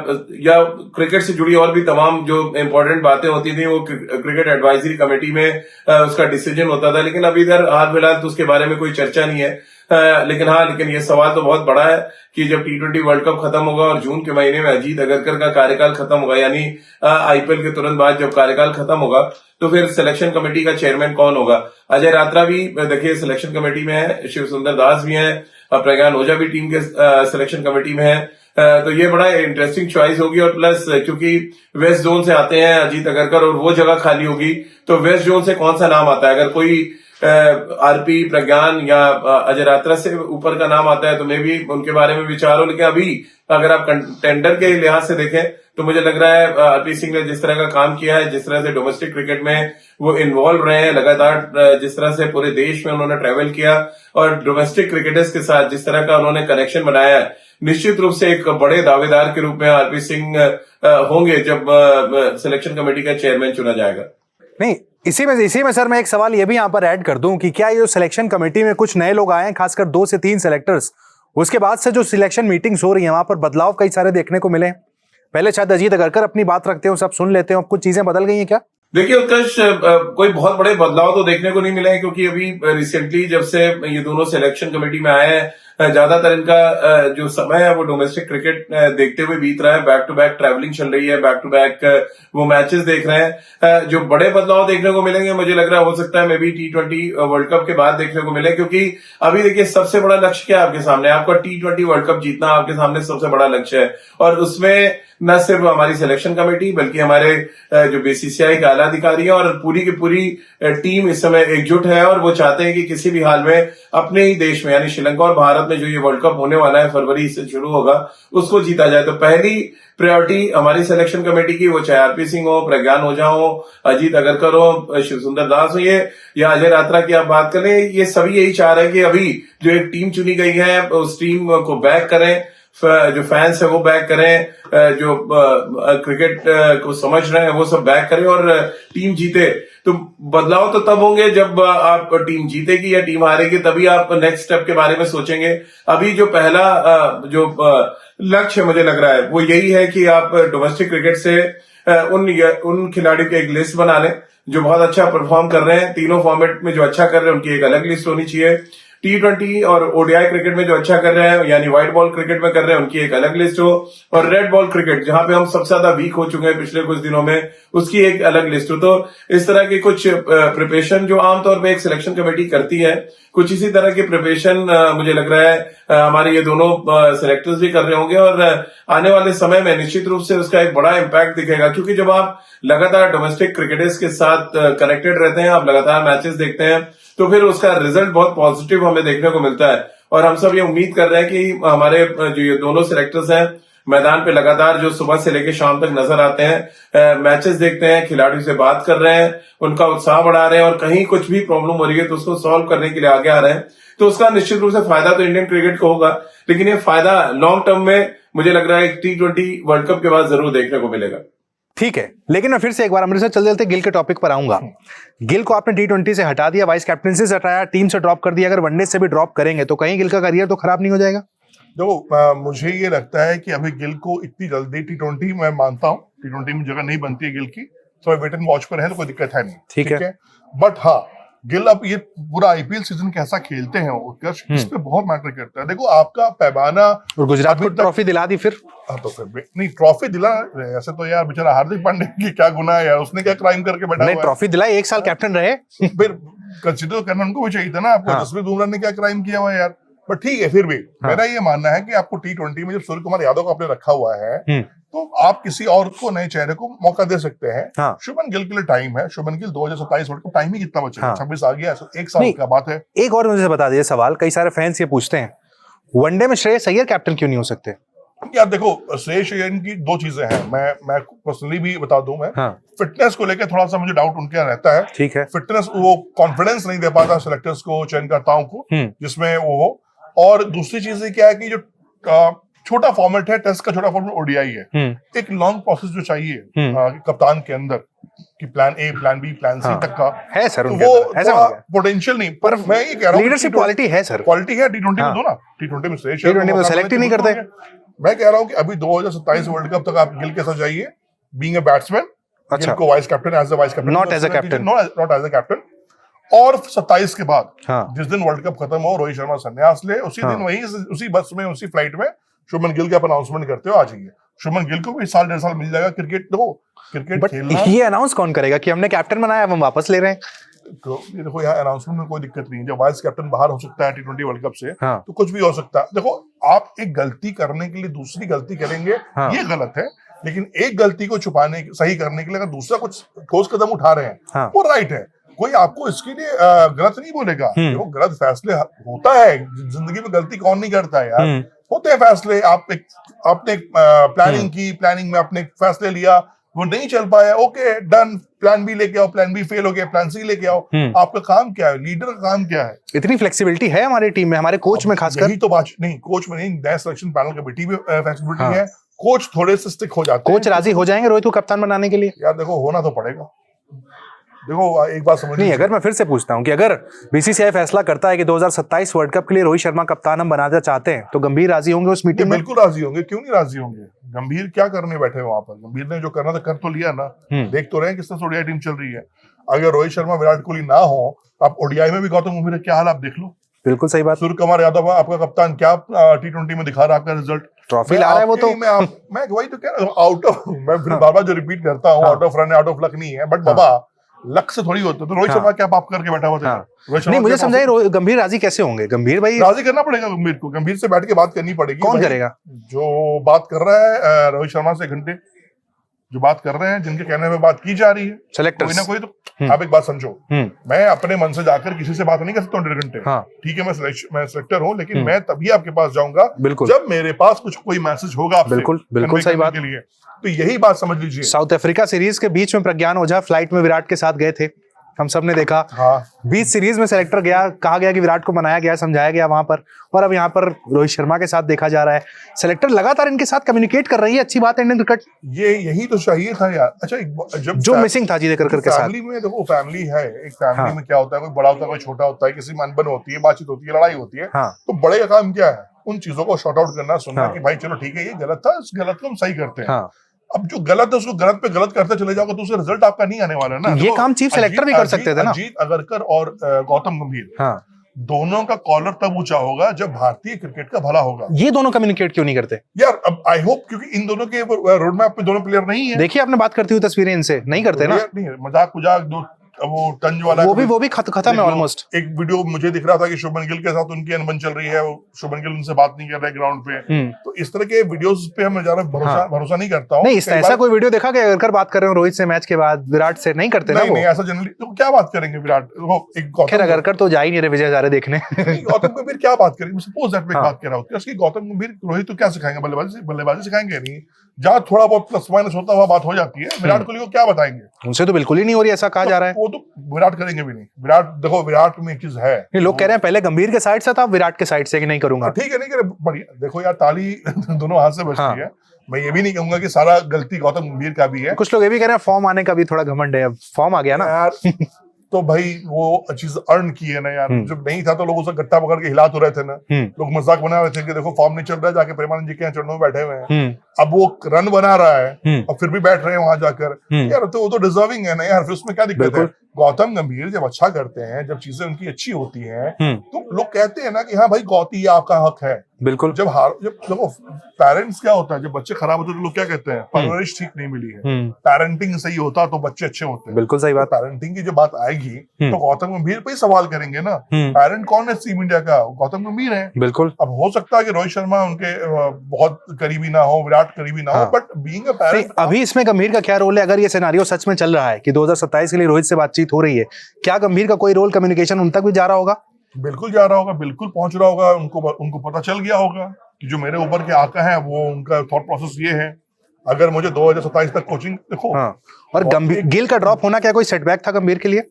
क्रिकेट से जुड़ी और भी तमाम जो इम्पोर्टेंट बातें होती थी वो क्रिकेट एडवाइजरी कमेटी में उसका डिसीजन होता था। लेकिन अभी इधर हाल फिलहाल तो उसके बारे में कोई चर्चा नहीं है। लेकिन ये सवाल तो बहुत बड़ा है कि जब T20 वर्ल्ड कप खत्म होगा और जून के महीने में अजीत अगरकर का कार्यकाल खत्म होगा, यानी आईपीएल के तुरंत बाद जब कार्यकाल खत्म होगा, तो फिर सिलेक्शन कमेटी का चेयरमैन कौन होगा? अजय रात्रा भी देखिए सिलेक्शन कमेटी में है, शिव सुंदर दास भी हैं, प्रज्ञान ओझा भी टीम के सिलेक्शन कमेटी में है। तो ये बड़ा इंटरेस्टिंग चॉइस होगी। और प्लस क्योंकि वेस्ट जोन से आते हैं अजीत अगरकर और वो जगह खाली होगी, तो वेस्ट जोन से कौन सा नाम आता है? अगर कोई आरपी, प्रज्ञान या अजय रात्रा से ऊपर का नाम आता है तो मैं भी उनके बारे में विचार हो। लेकिन अभी अगर आप कंटेंडर के लिहाज से देखें तो मुझे लग रहा है आरपी सिंह ने जिस तरह का काम किया है, जिस तरह से डोमेस्टिक क्रिकेट में वो इन्वॉल्व रहे हैं लगातार, जिस तरह से पूरे देश में उन्होंने ट्रेवल किया और डोमेस्टिक क्रिकेटर्स के साथ जिस तरह का उन्होंने कनेक्शन बनाया है, निश्चित रूप से एक बड़े दावेदार के रूप में आरपी सिंह होंगे जब सिलेक्शन कमेटी का चेयरमैन चुना जाएगा। नहीं, इसी में सर मैं एक सवाल ये भी यहाँ पर ऐड कर दूं कि क्या ये जो सिलेक्शन कमेटी में कुछ नए लोग आए हैं, खासकर 2 से 3 सिलेक्टर्स, उसके बाद से जो सिलेक्शन मीटिंग्स हो रही हैं वहां पर बदलाव कई सारे देखने को मिले? पहले शायद अजीत अगरकर अपनी बात रखते हो, सब सुन लेते हो, कुछ चीजें बदल गई हैं क्या? देखिए उत्कर्ष, कोई बहुत बड़े बदलाव तो देखने को नहीं मिले हैं, क्योंकि अभी रिसेंटली जब से ये दोनों सिलेक्शन कमेटी में आए हैं, ज्यादातर इनका जो समय है वो डोमेस्टिक क्रिकेट देखते हुए बीत रहा है। बैक टू बैक ट्रैवलिंग चल रही है, बैक टू बैक वो मैचेस देख रहे हैं। जो बड़े बदलाव देखने को मिलेंगे मुझे लग रहा है हो सकता है may be T20 world cup के बाद देखने को मिले, क्योंकि अभी देखिए सबसे बड़ा लक्ष्य क्या है आपके सामने? आपका T20 वर्ल्ड कप जीतना आपके सामने सबसे बड़ा लक्ष्य है। और उसमें न सिर्फ हमारी सिलेक्शन कमेटी बल्कि हमारे जो बीसीसीआई के आला अधिकारी हैं और पूरी की पूरी टीम इस समय एकजुट है, और वो चाहते हैं कि किसी भी हाल में अपने ही देश में यानी श्रीलंका और भारत में जो ये वर्ल्ड कप होने वाला है, फरवरी से शुरू होगा, उसको जीता जाए। तो पहली प्रायोरिटी हमारी सिलेक्शन कमेटी की, वो चाहे आरपी सिंह हो, प्रज्ञान ओझा हो, अजीत अगरकर हो, शिव सुंदर दास हो, ये या अजय रात्रा की आप बात करें, ये सभी यही चाह रहे हैं कि अभी जो एक टीम चुनी गई है उस टीम को बैक करें, जो फैंस है वो बैक करें, जो क्रिकेट को समझ रहे हैं वो सब बैक करें और टीम जीते। तो बदलाव तो तब होंगे जब आप टीम जीतेगी या टीम हारेगी, तभी आप नेक्स्ट स्टेप के बारे में सोचेंगे। अभी जो पहला जो लक्ष्य मुझे लग रहा है वो यही है कि आप डोमेस्टिक क्रिकेट से उन खिलाड़ियों की एक लिस्ट बना लें जो बहुत अच्छा परफॉर्म कर रहे हैं। तीनों फॉर्मेट में जो अच्छा कर रहे हैं उनकी एक अलग लिस्ट होनी चाहिए। T20 और ODI क्रिकेट में जो अच्छा कर रहे हैं, यानी व्हाइट बॉल क्रिकेट में कर रहे हैं, उनकी एक अलग लिस्ट हो, और रेड बॉल क्रिकेट जहां पे हम सबसे ज्यादा वीक हो चुके हैं पिछले कुछ दिनों में, उसकी एक अलग लिस्ट हो। तो इस तरह की कुछ प्रिपरेशन जो आमतौर पर एक सिलेक्शन कमेटी करती है, कुछ इसी तरह की प्रिपरेशन मुझे लग रहा है हमारे ये दोनों सिलेक्टर्स भी कर रहे होंगे, और आने वाले समय में निश्चित रूप से उसका एक बड़ा इम्पैक्ट दिखेगा। क्योंकि जब आप लगातार डोमेस्टिक क्रिकेटर्स के साथ कनेक्टेड रहते हैं, आप लगातार मैचेस देखते हैं, तो फिर उसका रिजल्ट बहुत पॉजिटिव हमें देखने को मिलता है। और हम सब ये उम्मीद कर रहे हैं कि हमारे जो ये दोनों सिलेक्टर्स हैं मैदान पे लगातार जो सुबह से लेकर शाम तक नजर आते हैं, मैचेस देखते हैं, खिलाड़ियों से बात कर रहे हैं, उनका उत्साह बढ़ा रहे हैं, और कहीं कुछ भी प्रॉब्लम हो रही है तो उसको सॉल्व करने के लिए आगे आ रहे हैं, तो उसका निश्चित रूप से फायदा तो इंडियन क्रिकेट को होगा। लेकिन ये फायदा लॉन्ग टर्म में मुझे लग रहा है T20 वर्ल्ड कप के बाद जरूर देखने को मिलेगा। ठीक है, लेकिन मैं फिर से एक बार अमृतसर चल चलते गिल के टॉपिक पर आऊंगा। गिल को आपने T20 से हटा दिया, वाइस कैप्टनसी से हटाया, टीम से ड्रॉप कर दिया, अगर वनडे से भी ड्रॉप करेंगे तो कहीं गिल का करियर तो खराब नहीं हो जाएगा? देखो, मुझे ये लगता है कि अभी गिल को इतनी जल्दी T20, मैं मानता हूँ T20 में जगह नहीं बनती है गिल की, तो वेट एंड वॉच पर है तो कोई दिक्कत है नहीं, ठीक है। बट हाँ, गिल अब ये पूरा IPL सीजन कैसा खेलते हैं उत्कर्ष, इस पे बहुत मैटर करता है। देखो आपका पैमाना, और गुजरात को ट्रॉफी दिला दी फिर। हाँ तो फिर नहीं, ट्रॉफी दिला, ऐसे तो यार बेचारा हार्दिक पांड्या की क्या गुनाह है यार, उसने क्या क्राइम करके बैठा हुआ है? ट्रॉफी दिलाई, 1 साल कैप्टन रहे। फिर कंसिडर करना उनको भी चाहिए था ना आपको। जसप्रीत बुमराह ने क्या क्राइम किया हुआ है यार? बट ठीक है, फिर भी मेरा ये मानना है कि आपको T20 में जब सूर्य कुमार यादव को आपने रखा हुआ है, तो आप किसी और को, नए चेहरे को मौका दे सकते हैं। शुभमन गिल के लिए टाइम है। Shubman Gill 2027 world cup, time ही कितना बचा? 26 आ गया, 1 साल का बात है। एक और मुझे बता दीजिए सवाल, कई सारे फैंस ये पूछते हैं, वनडे में श्रेयस अय्यर कैप्टन क्यों नहीं हो सकते? यार देखो, श्रेयस अय्यर की 2 चीजें हैं, मैं पर्सनली भी बता दूं, मैं फिटनेस को लेकर थोड़ा सा मुझे डाउट उनके यहाँ रहता है। ठीक है, फिटनेस, वो कॉन्फिडेंस नहीं दे पाता सिलेक्टर्स को, चयनकर्ताओं को, जिसमें वो हो। और दूसरी चीज क्या है कि जो छोटा फॉर्मेट है, टेस्ट का छोटा फॉर्मेट ODI है, एक लॉन्ग प्रोसेस जो चाहिए कप्तान के अंदर, कि plan A, plan B, plan C तक का है सर, तो वो पोटेंशियल नहीं, पर मैं ये कह रहा हूँ लीडरशिप क्वालिटी है सर, क्वालिटी है। T20 में दो ना, T20 में सेलेक्ट ही नहीं करते। मैं कह रहा हूँ कि अभी 2027 वर्ल्ड कप तक आप गिल के साथ जाइए, बीइंग अ बैट्समैन, गिल को vice captain, as a vice captain, not as a captain. और 27 के बाद जिस दिन वर्ल्ड कप खत्म हो, रोहित शर्मा संन्यास ले, उसी दिन वही, उसी बस में, उसी फ्लाइट में शुभमन गिल के आप अनाउंसमेंट करते हो, आ जाइए। शुभमन गिल को भी 1 साल 1.5 साल मिल जाएगा क्रिकेट। देखो क्रिकेट खेलना, ये अनाउंस कौन करेगा कि हमने कैप्टन बनाया, हम वापस ले रहे हैं? तो देखो यार, अनाउंसमेंट में कोई दिक्कत नहीं है। जब वाइस कैप्टन बाहर हो सकता है T20 वर्ल्ड कप से, तो कुछ भी हो सकता है। देखो, आप एक गलती करने के लिए दूसरी गलती करेंगे, ये गलत है। लेकिन एक गलती को छुपाने, सही करने के लिए अगर दूसरा कुछ ठोस कदम उठा रहे हैं, वो राइट है। कोई आपको इसके लिए गलत नहीं बोलेगा। देखो, गलत फैसले होता है जिंदगी में, गलती कौन नहीं करता है यार, होते हैं फैसले। आपने प्लानिंग की, प्लानिंग में आपने फैसले लिया, वो नहीं चल पाया, ओके डन, प्लान B लेके आओ, प्लान B फेल हो गया, प्लान C लेके आओ। आपका काम क्या है? लीडर का काम क्या है? इतनी फ्लेक्सिबिलिटी है हमारी टीम में, हमारे कोच में खासकर। यही तो बात नहीं, कोच में नहीं, नया सिलेक्शन पैनल कमेटी में फ्लेक्सिबिलिटी है। कोच थोड़े से स्टिक हो जाते हैं। कोच राजी हो जाएंगे रोहित को कप्तान बनाने के लिए? यार देखो, होना तो पड़ेगा। देखो एक बात समझ नहीं, अगर मैं फिर से पूछता हूं कि अगर BCCI फैसला करता है कि 2027 वर्ल्ड कप के लिए रोहित शर्मा कप्तान हम बनाना चाहते हैं, तो गंभीर राजी होंगे उस मीटिंग में? बिल्कुल राजी होंगे, क्यों नहीं राजी होंगे? गंभीर क्या करने बैठे वहां पर? गंभीर ने जो करना था कर तो लिया ना। देख तो रहे हैं किस तरह से ODI टीम चल रही है। अगर रोहित शर्मा, विराट कोहली ना हो, आप ODI में भी गौतम गंभीर क्या हाल आप देख लो। बिल्कुल सही बात। सूर्य कुमार यादव आपका कप्तान, क्या T20 में दिखा रहा है आपका रिजल्ट? ट्रॉफी ला रहा है वो तो। मैं वही तो कह रहा हूँ, आउट ऑफ, मैं फिर बार बार जो रिपीट करता हूँ, out of run, out of luck नहीं है। बट बाबा, लक से थोड़ी होता है। तो रोहित शर्मा क्या पाप करके बैठा हुआ था? नहीं, मुझे समझाइए, गंभीर राजी कैसे होंगे? गंभीर भाई राजी करना पड़ेगा गंभीर को, गंभीर से बैठ के बात करनी पड़ेगी। कौन करेगा? जो बात कर रहा है रोहित शर्मा से, घंटे जो बात कर रहे हैं, जिनके कहने में बात की जा रही है, कोई ना कोई तो। आप एक बात समझो, मैं अपने मन से जाकर किसी से बात नहीं कर सकता हूँ 1.5 घंटे। ठीक है, मैं सिलेक्टर हूँ, लेकिन मैं तभी आपके पास जाऊंगा जब मेरे पास कुछ कोई मैसेज होगा आपसे। बिल्कुल सही बात के लिए। तो यही बात समझ लीजिए। साउथ अफ्रीका सीरीज के बीच में प्रज्ञान ओझा फ्लाइट में विराट के साथ गए थे, हम सब ने देखा। बीच सीरीज में सेलेक्टर गया, कहा गया कि विराट को बनाया गया, समझाया गया वहां पर, और अब यहाँ पर रोहित शर्मा के साथ देखा जा रहा है। सेलेक्टर लगातार इनके साथ कम्युनिकेट कर रही है, अच्छी बात है इंडियन क्रिकेट। यही तो चाहिए था यार। अच्छा, जब जो मिसिंग था जी करके साथ। फैमिली में देखो, फैमिली है, एक फैमिली में क्या होता है, कोई बड़ा होता है, कोई छोटा होता है, किसी में अनबन होती है, बातचीत होती है, लड़ाई होती है। तो बड़े का काम क्या है? उन चीजों को शॉर्ट आउट करना, सुनना कि भाई चलो ठीक है, ये गलत था, इस गलत को हम सही करते हैं। अब जो गलत है उसको गलत पे गलत करते चले जाओगे तो उससे रिजल्ट आपका नहीं आने वाला है ना। ये काम चीफ सेलेक्टर भी कर सकते थे ना। अजीत अगरकर और गौतम गंभीर दोनों का कॉलर तब ऊंचा होगा जब भारतीय क्रिकेट का भला होगा। ये दोनों कम्युनिकेट क्यों नहीं करते यार अब आई होप, क्योंकि इन दोनों के रोड मैप पे दोनों प्लेयर नहीं है। देखिए आपने बात करती हुई तस्वीरें इनसे नहीं करते ना, नहीं है, मजाक जो वो तंज वाला वो भी खत्म है ऑलमोस्ट। एक वीडियो मुझे दिख रहा था कि शुभमन गिल के साथ उनकी अनबन चल रही है, शुभमन गिल उनसे बात नहीं कर रहे ग्राउंड पे। तो इस तरह के वीडियोस पे हम ज्यादा भरोसा नहीं करता हूँ। नहीं, ऐसा कोई वीडियो देखा कि अगर बात कर रहे हो रोहित से मैच के बाद, विराट से नहीं करते ना? नहीं, ऐसा जनरली तो क्या बात करेंगे विराट, खैर अगर तो जा ही नहीं रहे विजय हजारे देखने। गौतम गंभीर क्या बात करेंगे, सपोज दैट मैं बात कर रहा हूँ कि गौतम गंभीर रोहित तो क्या सिखाएंगे, बल्लेबाजी सिखाएंगे नहीं, जहाँ थोड़ा बहुत प्लस माइनस होता हुआ बात हो जाती है। विराट कोहली को क्या बताएंगे, उनसे तो बिल्कुल ही नहीं हो रही, ऐसा कहा जा रहा है। वो तो विराट करेंगे भी नहीं। विराट देखो, विराट में एक चीज है, लोग कह रहे हैं पहले गंभीर के साइड से था, विराट के साइड से कि नहीं करूंगा। ठीक है, नहीं करे, बढ़िया। देखो यार, ताली दोनों हाथ से बजती है। मैं ये भी नहीं कहूंगा कि सारा गलती गौतम गंभीर का भी है। कुछ लोग ये भी कह रहे हैं फॉर्म आने का भी थोड़ा घमंड है, अब फॉर्म आ गया ना यार। तो भाई वो चीज अर्न की है ना यार। जब नहीं था तो लोग उसे गट्टा पकड़ के हिला तो रहे थे ना, लोग मजाक बना रहे थे कि देखो फॉर्म नहीं चल रहा है, जाके प्रेमानंद जी के यहाँ चरणों में बैठे हुए हैं। अब वो रन बना रहा है और फिर भी बैठ रहे हैं वहां जाकर। यार तो वो तो डिजर्विंग है ना यार, फिर उसमें क्या दिक्कत है? गौतम गंभीर जब अच्छा करते हैं, जब चीजें उनकी अच्छी होती हैं, तो लोग कहते हैं ना कि हाँ भाई गौती, ये आपका हक है। बिल्कुल। जब देखो पेरेंट्स क्या होता है, जब बच्चे खराब होते हैं तो लोग क्या कहते हैं, परवरिश ठीक नहीं मिली है। पेरेंटिंग सही होता तो बच्चे अच्छे होते हैं। बिल्कुल सही बात। पेरेंटिंग की जब बात आएगी तो गौतम गंभीर पे ही सवाल करेंगे ना। पेरेंट कौन है टीम इंडिया का? गौतम गंभीर है। बिल्कुल। अब हो सकता है कि रोहित शर्मा उनके बहुत करीबी ना हो, विराट करीबी ना हो, बट बीइंग अ पेरेंट। अभी इसमें गंभीर का क्या रोल है? अगर ये सिनेरियो सच में चल रहा है कि 2027 के लिए रोहित से बातचीत हो रही है, क्या गंभीर का कोई रोल कम्युनिकेशन उन तक भी जा रहा होगा? बिल्कुल जा रहा होगा, बिल्कुल पहुंच रहा होगा। उनको पता चल गया होगा कि जो मेरे ऊपर के आका है वो उनका थॉट प्रोसेस ये है। अगर मुझे 2027 तक कोचिंग देखो। और गंभीर गिल का ड्रॉप होना क्या कोई सेटबैक था गंभीर के लिए?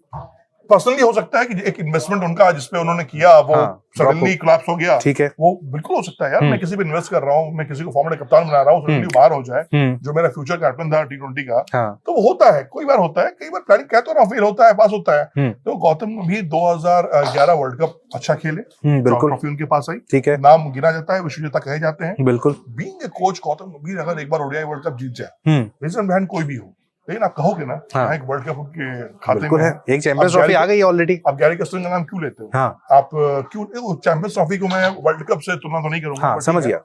पर्सनली हो सकता है कि एक इन्वेस्टमेंट उनका जिसपे उन्होंने किया वो सडनली कोलैप्स हो गया। ठीक है, वो बिल्कुल हो सकता है यार। मैं किसी पे इन्वेस्ट कर रहा हूँ, मैं किसी को फॉर्मेट कप्तान बना रहा हूँ, सडनली बाहर हो जाए जो मेरा फ्यूचर कैप्टन था T20 का, तो वो होता है, कई बार होता है। कई बार प्लानिंग कहते हो फेल होता है, पास होता है। तो गौतम भी 2011 वर्ल्ड कप अच्छा खेले, ट्रॉफी उनके पास आई, ठीक है, नाम गिना जाता है, विश्व विजेता कहे जाते हैं। बिल्कुल। बीइंग ए कोच गौतम गंभीर अगर एक बार ODI वर्ल्ड कप जीत जाए, रीजन बिहाइंड कोई भी हो, लेकिन आप कहोगे ना एक वर्ल्ड कप के खाते में है, एक चैंपियंस ट्रॉफी आ गई ऑलरेडी। आप गैरी कर्स्टन का नाम क्यों लेते हो? आप क्यों चैंपियंस ट्रॉफी को मैं वर्ल्ड कप से तुलना तो नहीं करूंगा, समझ गया।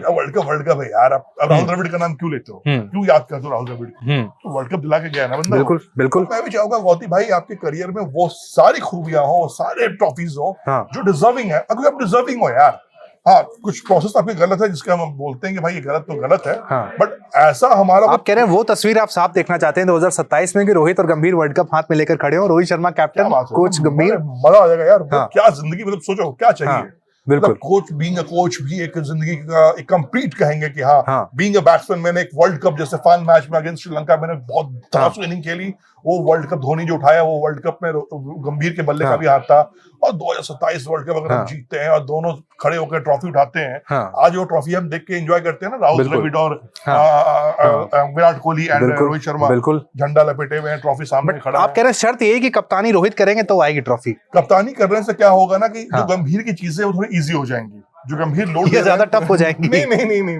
वर्ल्ड कप है यार। आप राहुल द्रविड़ का नाम क्यों लेते हो? क्यों याद करते हो राहुल द्रविड़ को? तो वर्ल्ड कप दिला के गया ना बंदा। बिल्कुल बिल्कुल। मैं भी चाहूंगा गौती भाई आपके करियर में वो सारी खूबियां हो, सारे ट्रॉफीज हो जो डिजर्विंग है। अगर आप डिजर्विंग हो यार, हाँ कुछ प्रोसेस आपकी गलत है जिसका हम बोलते हैं कि भाई ये गलत तो गलत है, बट ऐसा हमारा आप कह रहे हैं वो तस्वीर आप साफ देखना चाहते हैं 2027 में कि रोहित और गंभीर वर्ल्ड कप हाथ में लेकर खड़े हो, रोहित शर्मा कैप्टन, कोच गंभीर, मजा आ जाएगा यार। क्या जिंदगी, मतलब सोचो क्या चाहिए। बिल्कुल। कोच बीइंग अ कोच भी एक जिंदगी का एक कंप्लीट कहेंगे कि हाँ बीइंग अ बैट्समैन मैंने एक वर्ल्ड कप जैसे फाइनल मैच में अगेंस्ट श्रीलंका मैंने बहुत धांसू इनिंग खेली। वो वर्ल्ड कप धोनी जो उठाया वो वर्ल्ड कप में गंभीर के बल्ले का भी हाथ था। और 2027 वर्ल्ड कप अगर हम जीतते हैं और दोनों खड़े होकर ट्रॉफी उठाते हैं, आज वो ट्रॉफी हम देख के एंजॉय करते हैं ना, राहुल द्रविड़ और विराट कोहली एंड रोहित शर्मा बिल्कुल झंडा लपेटे हुए हैं, ट्रॉफी सामने खड़ा है। आप कह रहे हैं शर्त यही कि कप्तानी रोहित करेंगे तो आएगी ट्रॉफी? कप्तानी करने से क्या होगा ना कि जो गंभीर की चीजें वो थोड़ी इजी हो जाएंगी, जो गंभीर लोड ज्यादा टफ हो जाएंगी। नहीं,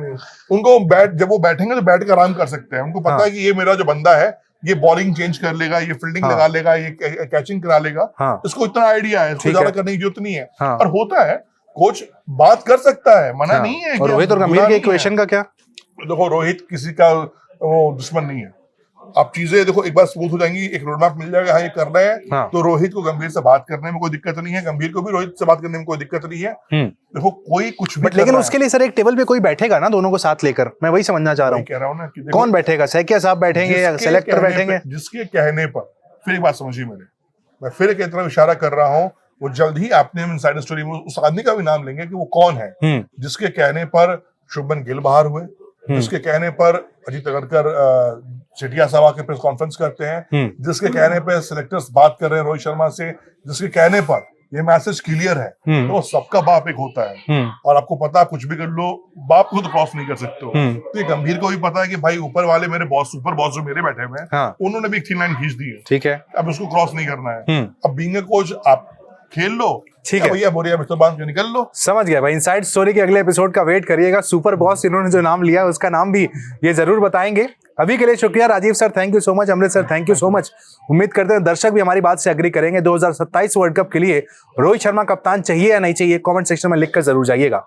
उनको जब वो बैठेंगे तो बैठ कर आराम कर सकते हैं। उनको पता है कि ये मेरा जो बंदा है ये बॉलिंग चेंज कर लेगा, ये फील्डिंग लगा लेगा, ये कैचिंग करा लेगा, इसको इतना आइडिया है, इसको ज्यादा करने की जरूरत नहीं है। और होता है कोच बात कर सकता है, मना नहीं है। और रोहित और गंभीर के इक्वेशन का क्या? देखो रोहित किसी का वो दुश्मन नहीं है। अब चीजें देखो एक बार स्मूथ हो जाएंगी, एक रोड मैप मिल जाएगा, हाँ ये कर रहे हैं, तो रोहित को गंभीर से बात करने में कोई दिक्कत नहीं है, गंभीर को भी रोहित से बात करने में कोई दिक्कत नहीं है। देखो कोई कुछ भी, लेकिन उसके लिए सर एक टेबल पे कोई बैठेगा ना दोनों को साथ लेकर, मैं वही समझना चाह रहा हूँ। कह रहा हूँ ना कि कौन बैठेगा, सैकिया साहब बैठेंगे या सेलेक्टर बैठेंगे? जिसके कहने पर, फिर एक बात समझिए मेरे, मैं फिर एक तरफ इशारा कर रहा हूँ, वो जल्द ही आपने इनसाइडर स्टोरी में उस आदमी का भी नाम लेंगे कि वो कौन है, जिसके कहने पर शुभमन गिल बाहर हुए, जिसके कहने पर अजीत अगरकर सेठिया साहब आके प्रेस कॉन्फ्रेंस करते हैं, जिसके कहने पर सिलेक्टर्स बात कर रहे हैं रोहित शर्मा से, जिसके कहने पर ये मैसेज क्लियर है, तो सबका बाप एक होता है। और आपको पता है कुछ भी कर लो, बाप को तो क्रॉस नहीं कर सकते हो। तो ये गंभीर को भी पता है कि भाई ऊपर वाले मेरे बॉस, सुपर बॉस जो मेरे बैठे हुए हैं, उन्होंने भी एक थीन लाइन खींच दी है, ठीक है, अब उसको क्रॉस नहीं करना है। अब बीइंग अ कोच आप खेल लो, ठीक है भैया, बोरिया मिस्टर बांध के निकल लो। समझ गया भाई। इनसाइड स्टोरी के अगले एपिसोड का वेट करिएगा। सुपर बॉस इन्होंने जो नाम लिया उसका नाम भी ये जरूर बताएंगे। अभी के लिए शुक्रिया Rajiv sir, thank you so much. Amrit sir, thank you so much. उम्मीद करते हैं दर्शक भी हमारी बात से एग्री करेंगे। 2027 वर्ल्ड कप के लिए रोहित शर्मा कप्तान चाहिए या नहीं चाहिए, कमेंट सेक्शन में लिखकर जरूर जाइएगा।